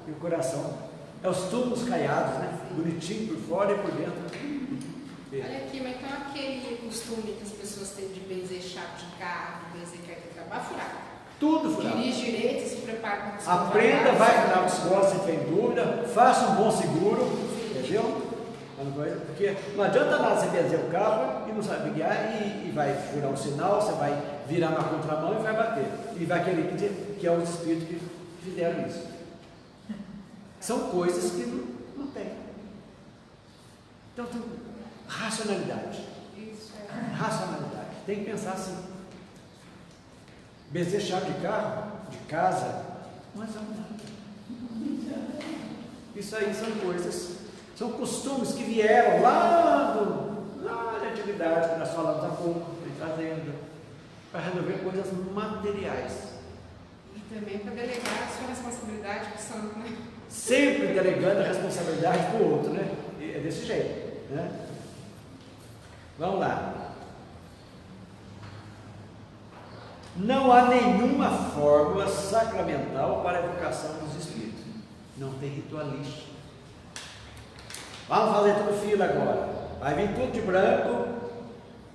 e o coração. É os túmulos caiados, né? Bonitinho por fora e por dentro. Olha aqui, mas então aquele costume que as pessoas têm de benzer chave de carro, benzer carta de trabalho, furado. Tudo furado. Dirige direito, se prepara para o Aprenda, vai para a escola se tem dúvida, faça um bom seguro, entendeu? Porque não adianta nada você benzer o carro e não sabe guiar e vai furar um sinal, você vai virar na contramão e vai bater. E vai querer dizer que é os espíritos que fizeram isso. São coisas que não tem. Então, racionalidade. Racionalidade. Tem que pensar assim. Benzer chave de carro, de casa, não é nada. Isso aí são coisas, são costumes que vieram lá da atividade que nós falamos há pouco, trazendo, para resolver coisas materiais. E também para delegar a sua responsabilidade para o santo, né? Sempre delegando a responsabilidade para o outro, né? É desse jeito, né? Vamos lá. Não há nenhuma fórmula sacramental para a evocação dos espíritos. Não tem ritualística. Vamos fazer tudo fila agora. Vai vir tudo de branco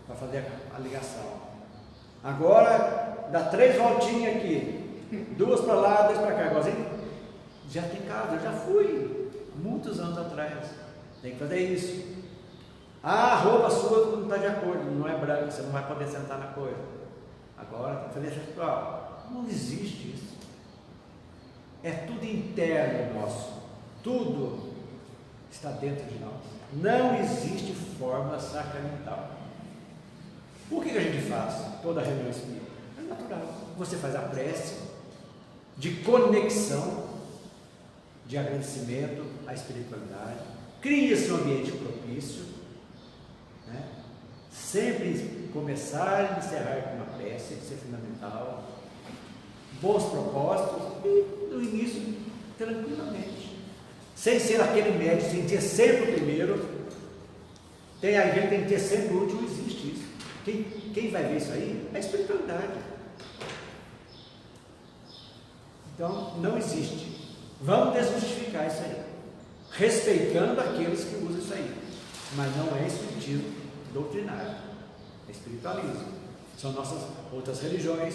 para fazer a ligação. Agora dá 3 voltinhas aqui. 2 para lá, 2 para cá. Igualzinho. Já tem casa, eu já fui. Muitos anos atrás. Tem que fazer isso. A roupa sua não está de acordo, não é branca, você não vai poder sentar na coisa. Agora tem que fazer ritual. Não existe isso. É tudo interno nosso. Tudo está dentro de nós. Não existe fórmula sacramental. Por que a gente faz toda a reunião espírita? É natural. Você faz a prece de conexão, de agradecimento à espiritualidade. Cria-se um ambiente propício, né? Sempre começar e encerrar com uma prece, isso é fundamental. Bons propósitos e no início tranquilamente, sem ser aquele médico, sem ter sempre o primeiro. Tem a gente tem que ter sempre o último, não existe isso. Quem vai ver isso aí é a espiritualidade. Então não existe. Vamos desmistificar isso aí, respeitando aqueles que usam isso aí, mas não é espiritismo doutrinário, é espiritualismo. São nossas outras religiões,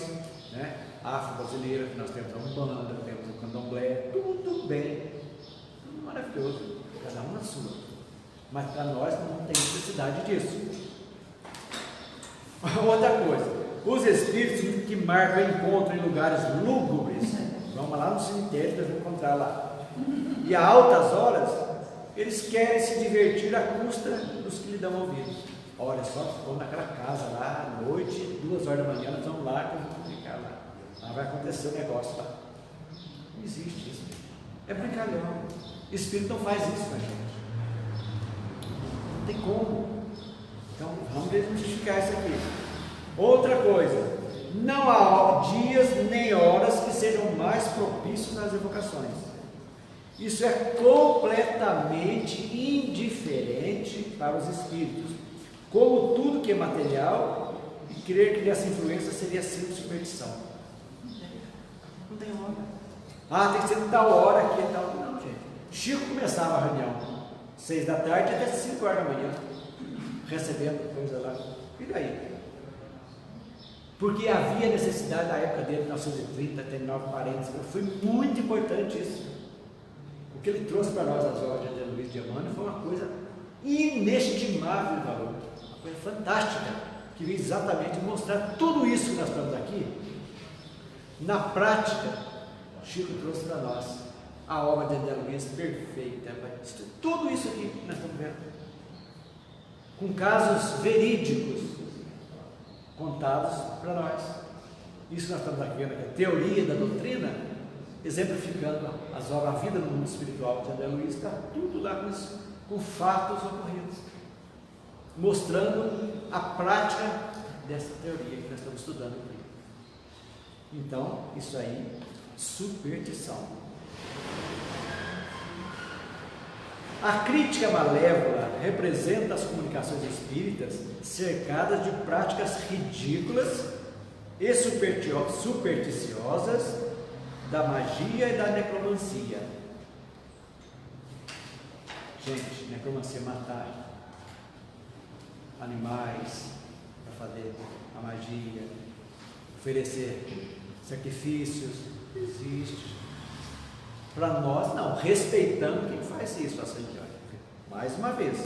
né? Afro-brasileira, que nós temos a Umbanda, temos o Candomblé, tudo bem, tudo maravilhoso, cada um na sua, mas para nós não tem necessidade disso. Outra coisa, os espíritos que marcam encontro em lugares lúgubres, vamos lá no cemitério, nós vamos encontrar lá, e a altas horas, eles querem se divertir à custa dos que lhe dão ouvidos. Olha só, vamos naquela casa lá, à noite, 2 horas da manhã, nós vamos lá, que vamos ficar lá. Lá vai acontecer um negócio lá. Não existe isso. É brincalhão. O Espírito não faz isso com a gente. Não tem como. Então, vamos desmistificar isso aqui. Outra coisa, não há dias nem horas que sejam mais propícios às evocações. Isso é completamente indiferente para os espíritos. Como tudo que é material, e crer que essa influência seria simples superstição. Não tem hora. Tem que ser tal hora aqui e tal. Não, gente. Chico começava a reunião 6 da tarde até 5 horas da manhã, recebendo coisa lá. E daí? Porque havia necessidade na época dele, 1930, 39, 40. Foi muito importante isso. O que ele trouxe para nós as obras de Luiz de Emmanuel foi uma coisa inestimável de valor. Coisa fantástica, que veio exatamente mostrar tudo isso que nós estamos aqui. Na prática, Chico trouxe para nós a obra de André Luiz perfeita. Tudo isso aqui que nós estamos vendo, com casos verídicos contados para nós. Isso que nós estamos aqui vendo, a teoria da doutrina, exemplificando as obras, a vida no mundo espiritual de André Luiz, está tudo lá com fatos ocorridos. mostrando a prática dessa teoria que nós estamos estudando aqui. Então, isso aí, superstição. A crítica malévola representa as comunicações espíritas cercadas de práticas ridículas e supersticiosas da magia e da necromancia. Gente, necromancia é matar animais para fazer a magia, oferecer sacrifícios, existe. Para nós, não, respeitando quem faz isso, assim, mais uma vez.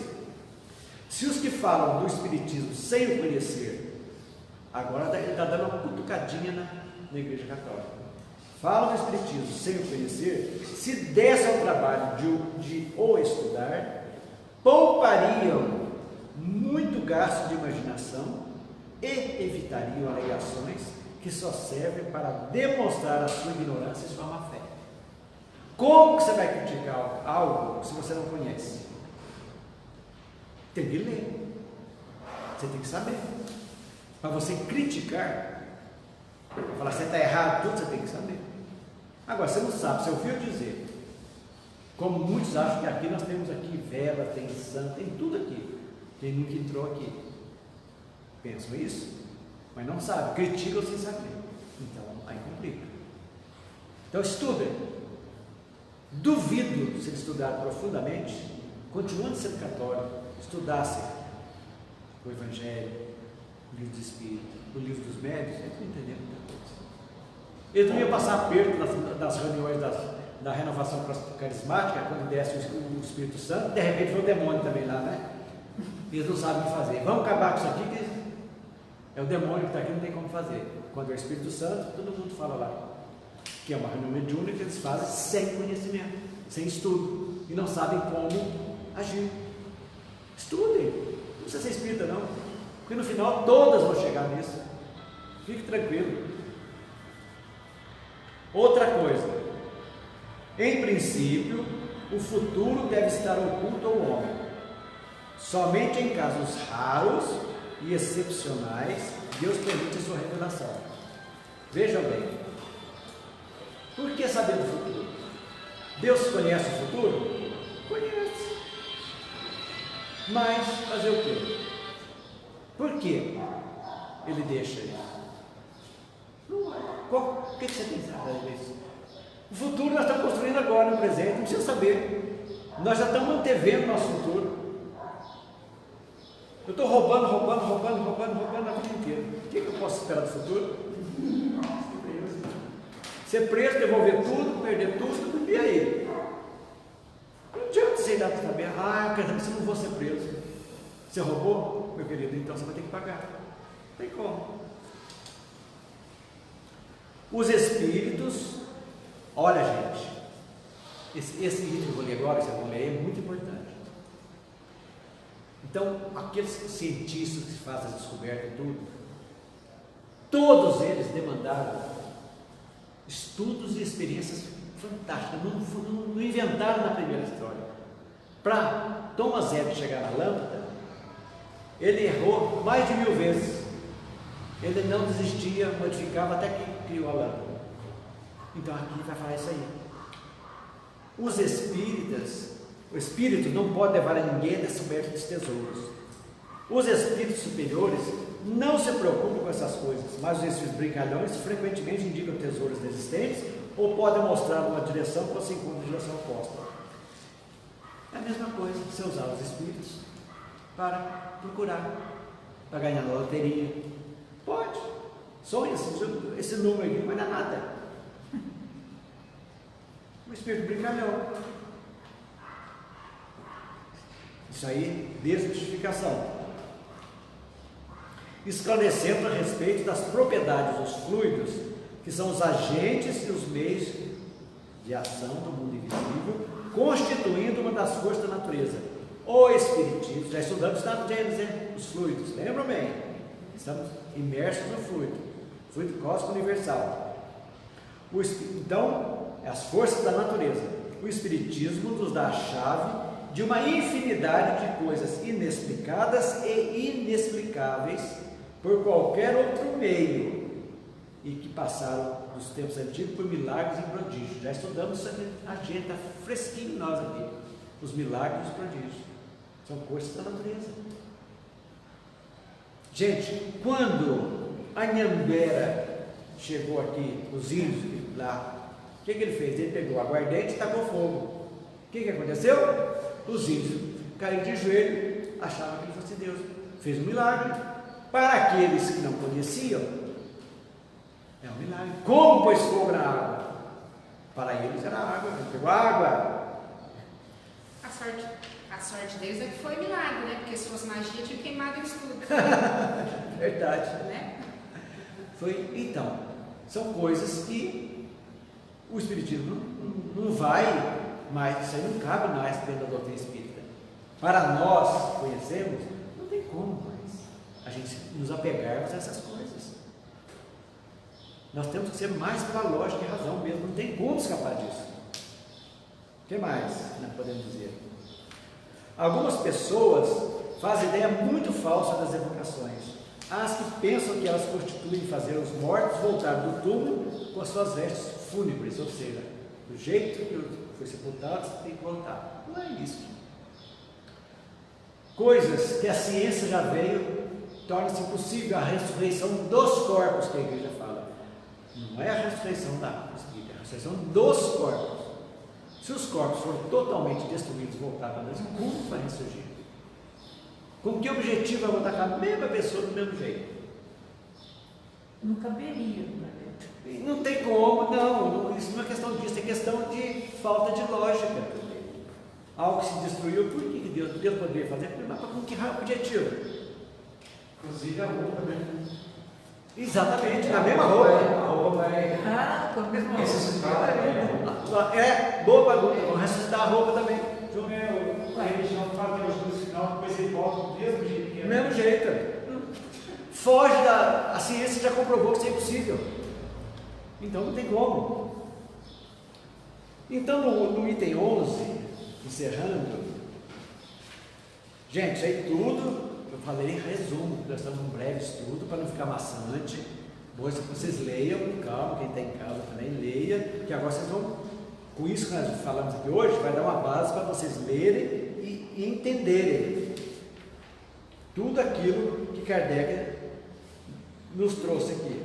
Se os que falam do Espiritismo sem o conhecer, agora ele está dando uma cutucadinha na Igreja Católica, falam do Espiritismo sem o conhecer, se desse ao trabalho de o estudar, poupariam muito gasto de imaginação e evitariam alegações que só servem para demonstrar a sua ignorância e sua má fé. Como que você vai criticar algo se você não conhece? Tem que ler. Você tem que saber. Para você criticar, para falar que você está errado, tudo você tem que saber. Agora, você não sabe, você ouviu dizer, como muitos acham que aqui nós temos aqui vela, tem santo, tem tudo aqui. Quem nunca entrou aqui pensam isso, mas não sabe, criticam sem saber. Então, aí complica. Então, estudem. Duvido, se estudar profundamente, continuando sendo católico, estudassem o Evangelho, o Livro do Espírito, o Livro dos Médios, eles não entenderam muita coisa. Eles não iam passar perto das reuniões da renovação carismática, quando desce o Espírito Santo, de repente foi o demônio também lá, né? Eles não sabem o que fazer. Vamos acabar com isso aqui, que é o demônio que está aqui, não tem como fazer. Quando é o Espírito Santo, todo mundo fala lá. Que é uma reunião mediúnica que eles fazem sem conhecimento, sem estudo, e não sabem como agir. Estudem, não precisa ser espírita não, porque no final todas vão chegar nisso. Fique tranquilo. Outra coisa, em princípio, o futuro deve estar oculto ao homem. Somente em casos raros e excepcionais, Deus permite a sua revelação. Vejam bem. Por que saber do futuro? Deus conhece o futuro? Conhece. Mas fazer o quê? Por que Ele deixa isso? O que você tem que saber disso? O futuro nós estamos construindo agora, no presente, não precisa saber. Nós já estamos antevendo nosso futuro. Eu estou roubando a vida inteira. O que eu posso esperar do futuro? Ser preso, devolver tudo, perder tudo, e aí? Não adianta você ir lá para saber, quer dizer, você não vou ser preso. Você roubou, meu querido, então você vai ter que pagar. Não tem como. Os espíritos, olha gente, esse item que eu vou ler agora, que eu vou ler, é muito importante. Então, aqueles cientistas que fazem a descoberta e tudo, todos eles demandaram estudos e experiências fantásticas, não inventaram na primeira história. Para Thomas Edison chegar na lâmpada, ele errou mais de 1000 vezes. Ele não desistia, modificava até que criou a lâmpada. Então aqui vai falar isso aí. Os espíritas, o espírito não pode levar a ninguém a descoberta dos tesouros. Os espíritos superiores não se preocupam com essas coisas, mas os espíritos brincalhões frequentemente indicam tesouros existentes ou podem mostrar uma direção quando se encontra em direção oposta. É a mesma coisa você usar os espíritos para procurar, para ganhar na loteria. Pode, sonha esse número aqui, não vai dar nada. O espírito brincalhão. Isso aí, desmistificação. Esclarecendo a respeito das propriedades dos fluidos, que são os agentes e os meios de ação do mundo invisível, constituindo uma das forças da natureza. O Espiritismo, já estudamos na Gênesis, os fluidos, lembram bem? Estamos imersos no fluido cósmico universal. Então, as forças da natureza. O Espiritismo nos dá a chave de uma infinidade de coisas inexplicadas e inexplicáveis por qualquer outro meio, e que passaram nos tempos antigos por milagres e prodígios. Já estudamos isso aqui, a gente está fresquinho nós aqui, os milagres e os prodígios, são coisas da natureza. Gente, quando a Nhanguera chegou aqui, os índios lá, o que ele fez? Ele pegou aguardente e tacou fogo. O que aconteceu? Os índios caíram de joelho, achavam que ele fosse Deus. Fez um milagre. Para aqueles que não conheciam, é um milagre. Como pôs fogo na água? Para eles era água, ele pegou água. A sorte deles é que foi milagre, né? Porque se fosse magia, tinha queimado eles tudo. Verdade. Né? Foi, então, são coisas que o Espiritismo não vai mais, isso aí não cabe mais dentro da doutrina espírita. Para nós conhecermos, não tem como mais a gente nos apegarmos a essas coisas. Nós temos que ser mais pela lógica e razão mesmo, não tem como escapar disso. O que mais nós podemos dizer? Algumas pessoas fazem ideia muito falsa das evocações. As que pensam que elas constituem fazer os mortos voltar do túmulo com as suas vestes fúnebres, ou seja, do jeito que foi sepultado, você tem que voltar. Não é isso. Coisas que a ciência já veio, torna-se impossível a ressurreição dos corpos, que a igreja fala. Não é a ressurreição da alma espírita, é a ressurreição dos corpos. Se os corpos forem totalmente destruídos e voltar para Deus, como vai ressurgir? Com que objetivo vai voltar com a mesma pessoa do mesmo jeito? Não caberia no planeta. Não tem como, não, isso não é questão disso, é questão de falta de lógica. Algo que se destruiu, por que Deus poderia fazer? Mas com que objetivo? Inclusive a roupa, né? Exatamente, na mesma roupa. A roupa vai. Ah, com a mesma roupa. Ressuscitar. É, boa pergunta, vamos ressuscitar a roupa também. A religião fala que no final, depois ele volta do mesmo jeito que Do mesmo jeito. Foge da. A ciência já comprovou que isso é impossível. Então não tem como. Então no item 11, encerrando, gente, isso aí tudo eu falei em resumo, nós estamos num breve estudo para não ficar maçante. Vocês leiam, calma, quem está em casa também leia, que agora vocês vão, com isso que nós falamos aqui hoje, vai dar uma base para vocês lerem e entenderem tudo aquilo que Kardec nos trouxe aqui.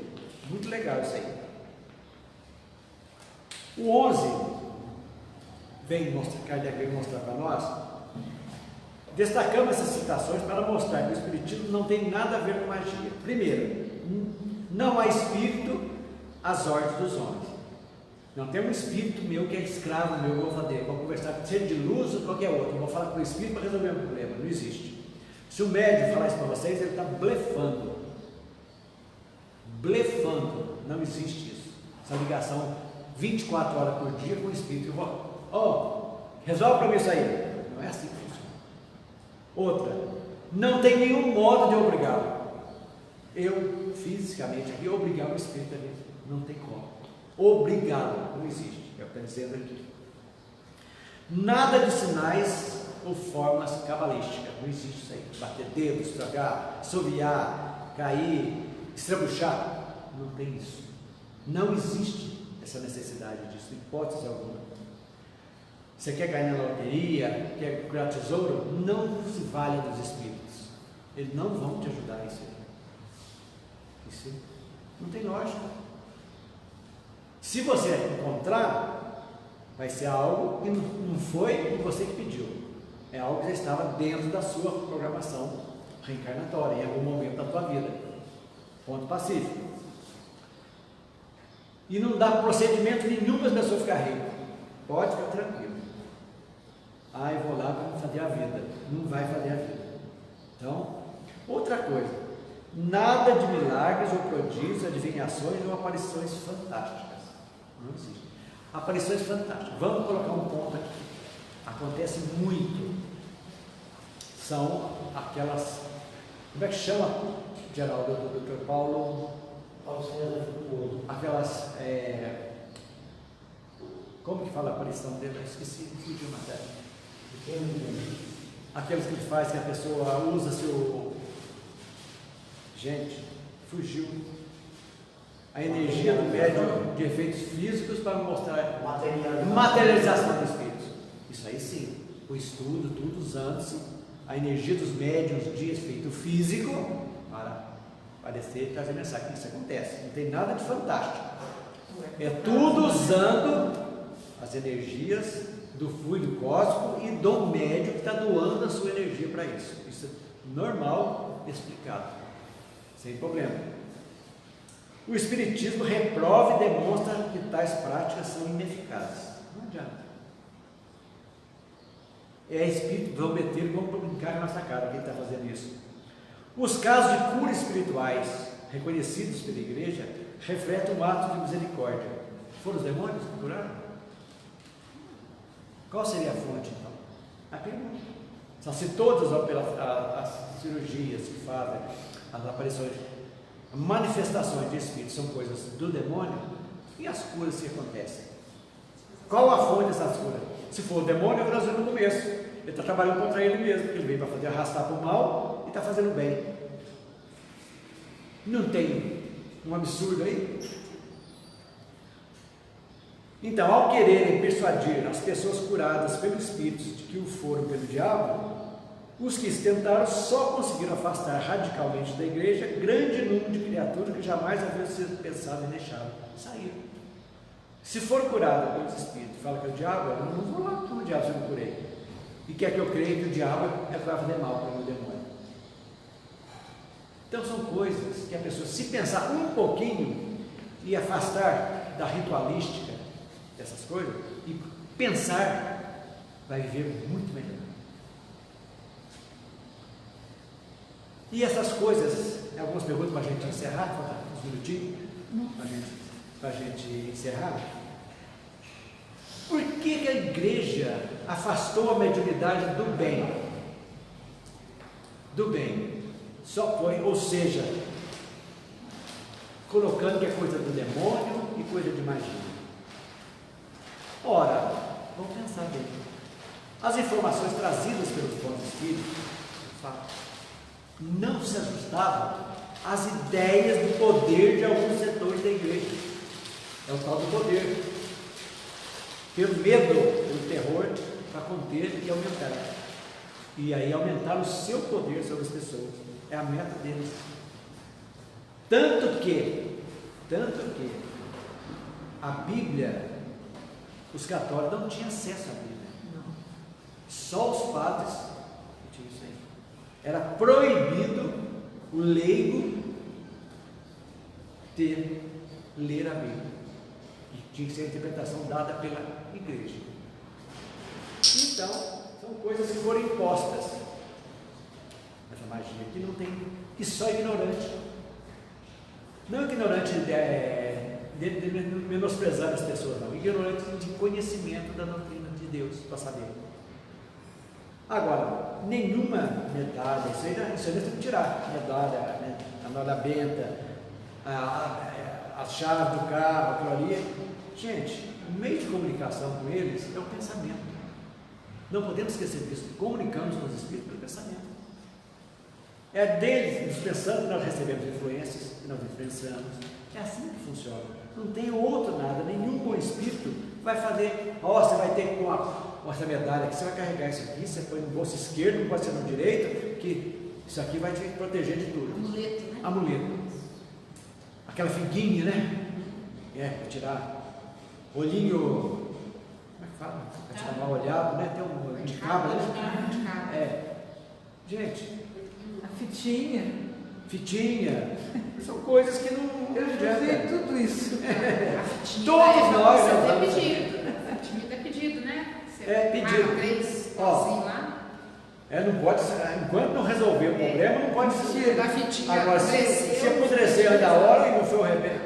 Muito legal isso aí. O 11 Kardec vem mostrar para nós. Destacamos essas citações para mostrar que o Espiritismo não tem nada a ver com magia. Primeiro, não há espírito às ordens dos homens. Não tem um espírito meu que é escravo meu, eu vou fazer, vou conversar com ser de luz ou qualquer outro, eu vou falar com o espírito para resolver o problema. Não existe. Se o médium falar isso para vocês, ele está blefando. Blefando. Não existe isso. Essa ligação 24 horas por dia com o espírito. Eu vou, resolve para mim isso aí. Não é assim que funciona. Outra, não tem nenhum modo de obrigá-lo. Eu, fisicamente, aqui, obrigar o espírito ali, não tem como. Obrigá-lo, não existe. É o que está dizendo aqui. Nada de sinais ou formas cabalísticas, não existe isso aí. Bater dedo, estragar, assoviar, cair, estrabuchar, não tem isso. Não existe essa necessidade disso, hipótese alguma. Você quer ganhar na loteria, quer procurar tesouro, não se vale dos espíritos. Eles não vão te ajudar nisso. Isso não tem lógica. Se você encontrar, vai ser algo que não foi você que pediu. É algo que já estava dentro da sua programação reencarnatória, em algum momento da tua vida. Ponto pacífico. E não dá procedimento nenhum para as pessoas ficarem ricas. Pode ficar tranquilo. Eu vou lá para fazer a vida. Não vai fazer a vida. Então, outra coisa. Nada de milagres ou prodígios, adivinhações ou aparições fantásticas. Não existe. Aparições fantásticas. Vamos colocar um ponto aqui. Acontece muito. São aquelas... Como é que chama, Geraldo, do Dr. Paulo? Paulo César Frutuoso. Aquelas... como que fala a aparição dele? Eu esqueci de matéria. Aqueles que ele faz que a pessoa usa seu... Gente, fugiu. A energia do médium de efeitos físicos para mostrar materialização dos espíritos. Isso aí sim, o estudo, tudo usando-se a energia dos médiuns de efeito físico para parecer e trazer mensagem que isso acontece. Não tem nada de fantástico. É tudo usando as energias do fluido cósmico e do médium que está doando a sua energia para isso. Isso é normal, explicado, sem problema. O Espiritismo reprova e demonstra que tais práticas são ineficazes. Não adianta. É espírito, vão meter e vão brincar na nossa cara quem está fazendo isso. Os casos de cura espirituais reconhecidos pela igreja refletem um ato de misericórdia. Foram os demônios que curaram? Qual seria a fonte então? A pergunta. Só se todas as cirurgias que fazem, as aparições, manifestações de espíritos são coisas do demônio, e as curas que acontecem? Qual a fonte dessas curas? Se for o demônio, eu vou no começo. Ele está trabalhando contra ele mesmo, porque ele veio para fazer arrastar para o mal e está fazendo bem. Não tem um absurdo aí? Então, ao quererem persuadir as pessoas curadas pelos espíritos de que o foram pelo diabo, os que tentaram só conseguiram afastar radicalmente da igreja grande número de criaturas que jamais haviam sido pensadas em deixá-lo. Saíram. Se for curado pelos espíritos, fala que é o diabo, eu não vou lá como o diabo se eu não curei. E quer que eu creia que o diabo é que vai fazer mal para o demônio. Então são coisas que a pessoa, se pensar um pouquinho e afastar da ritualística dessas coisas, e pensar, vai viver muito melhor. E essas coisas, algumas perguntas para a gente encerrar, falta uns minutinhos para a gente encerrar. Por que a igreja afastou a mediunidade do bem? Do bem. Só foi, ou seja, colocando que é coisa do demônio e coisa de magia. Ora, vamos pensar bem. As informações trazidas pelos bons espíritos, não se ajustavam às ideias do poder de alguns setores da igreja. É o tal do poder. Pelo medo, pelo terror, para conter e aumentar. E aí aumentar o seu poder sobre as pessoas. É a meta deles. Tanto que a Bíblia, os católicos não tinham acesso à Bíblia. Não. Só os padres tinham isso aí. Era proibido o leigo ler a Bíblia. E tinha que ser a interpretação dada pela igreja. Então, são coisas que foram impostas. Essa magia que não tem, que só é ignorante. Não ignorante menosprezando as pessoas, não. Ignorante de conhecimento da doutrina de Deus, para saber. Agora, nenhuma medalha, isso aí nós temos que tirar. Medalha, a medalha benta, a chave do carro, aquilo ali. Gente, o meio de comunicação com eles é o pensamento. Não podemos esquecer disso. Comunicamos com os espíritos pelo pensamento. É deles, nos pensando, que nós recebemos influências e nós influenciamos. É assim que funciona. Não tem outro nada, nenhum bom espírito vai fazer, você vai ter com essa medalha aqui, você vai carregar isso aqui, você põe no bolso esquerdo, não pode ser no direito, que isso aqui vai te proteger de tudo. Amuleto, né? Amuleto. Aquela figuinha, né? Para tirar olhinho, como é que fala? Para tirar mal olhado, né? Tem um olhinho de cabra, né? Gente, a fitinha, são coisas que não. Eu já vi tudo isso. Todos nós já é pedido. É pedido, né? Você pedido. 3, assim lá. Não pode, enquanto não resolver o problema, não pode ser. Da fitinha. Agora, se apodreceu da hora e não foi o remédio,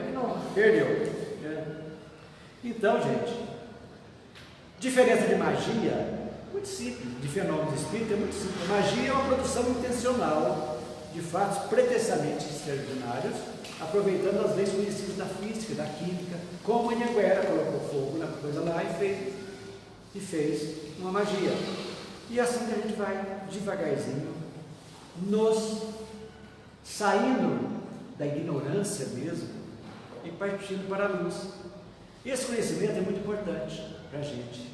perdeu. Então, gente, diferença de magia, muito simples, de fenômenos espíritas é muito simples. Magia é uma produção intencional de fatos pretensamente extraordinários, aproveitando as leis conhecidas da física, da química, como Anhanguera colocou fogo na coisa lá e fez uma magia. E assim que a gente vai devagarzinho nos saindo da ignorância mesmo e partindo para a luz. Esse conhecimento é muito importante para a gente.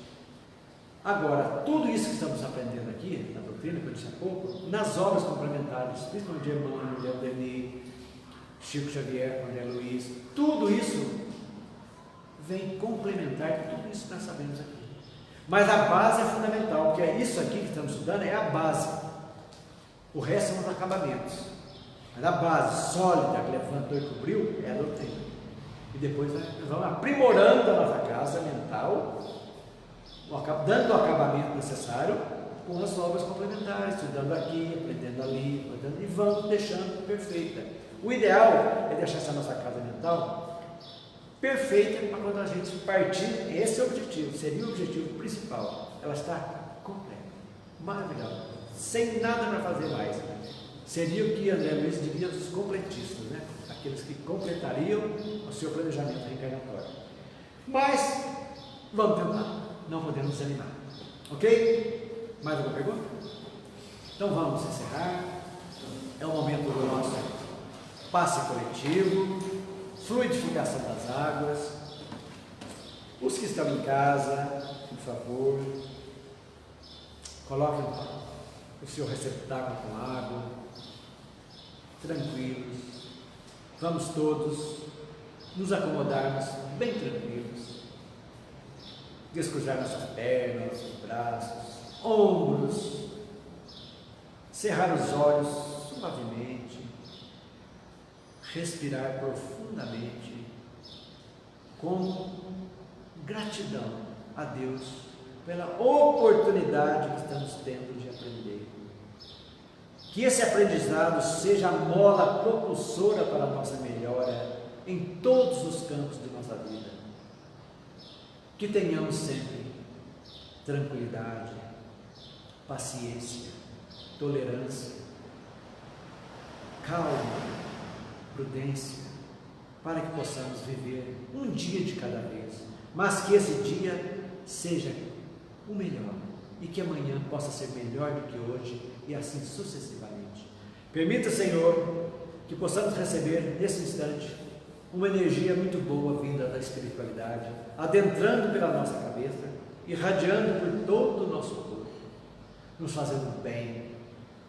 Agora, tudo isso que estamos aprendendo aqui, na doutrina, que eu disse há pouco, nas obras complementares, principalmente de Emmanuel, de Denis, Chico Xavier, André Luiz, tudo isso vem complementar com tudo isso que nós sabemos aqui. Mas a base é fundamental, porque é isso aqui que estamos estudando, é a base. O resto são os acabamentos. Mas a base sólida que levantou e cobriu é a doutrina. E depois nós vamos aprimorando a nossa casa mental, dando o acabamento necessário com as obras complementares, estudando aqui, aprendendo ali, aprendendo, e vamos deixando perfeita. O ideal é deixar essa nossa casa mental perfeita para quando a gente partir. Esse é o objetivo, seria o objetivo principal. Ela está completa, maravilhosa, sem nada para fazer mais. Seria o que André Luiz diria dos completistas, né? Aqueles que completariam o seu planejamento reencarnatório. Mas vamos tentar, não podemos desanimar, ok? Mais alguma pergunta? Então vamos encerrar. É o momento do nosso passe coletivo, fluidificação das águas. Os que estão em casa, por favor, coloquem o seu receptáculo com água, tranquilos. Vamos todos nos acomodarmos bem tranquilos, descruzar nossas pernas, braços, ombros, cerrar os olhos suavemente, respirar profundamente, com gratidão a Deus pela oportunidade que estamos tendo de aprender. Que esse aprendizado seja a mola propulsora para a nossa melhora em todos os campos de nossa vida. Que tenhamos sempre tranquilidade, paciência, tolerância, calma, prudência, para que possamos viver um dia de cada vez, mas que esse dia seja o melhor e que amanhã possa ser melhor do que hoje e assim sucessivamente. Permita, Senhor, que possamos receber nesse instante uma energia muito boa vinda da espiritualidade, adentrando pela nossa cabeça, irradiando por todo o nosso corpo, nos fazendo bem,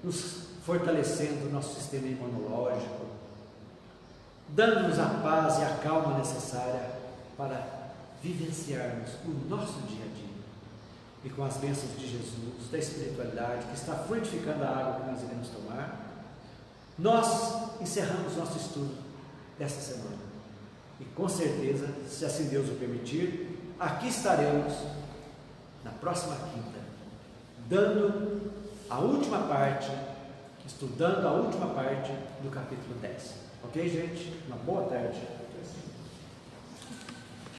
nos fortalecendo o nosso sistema imunológico, dando-nos a paz e a calma necessária para vivenciarmos o nosso dia a dia. E com as bênçãos de Jesus, da espiritualidade que está fluidificando a água que nós iremos tomar, nós encerramos nosso estudo desta semana. E com certeza, se assim Deus o permitir, aqui estaremos na próxima quinta, dando a última parte, estudando a última parte do capítulo 10. Ok, gente? Uma boa tarde.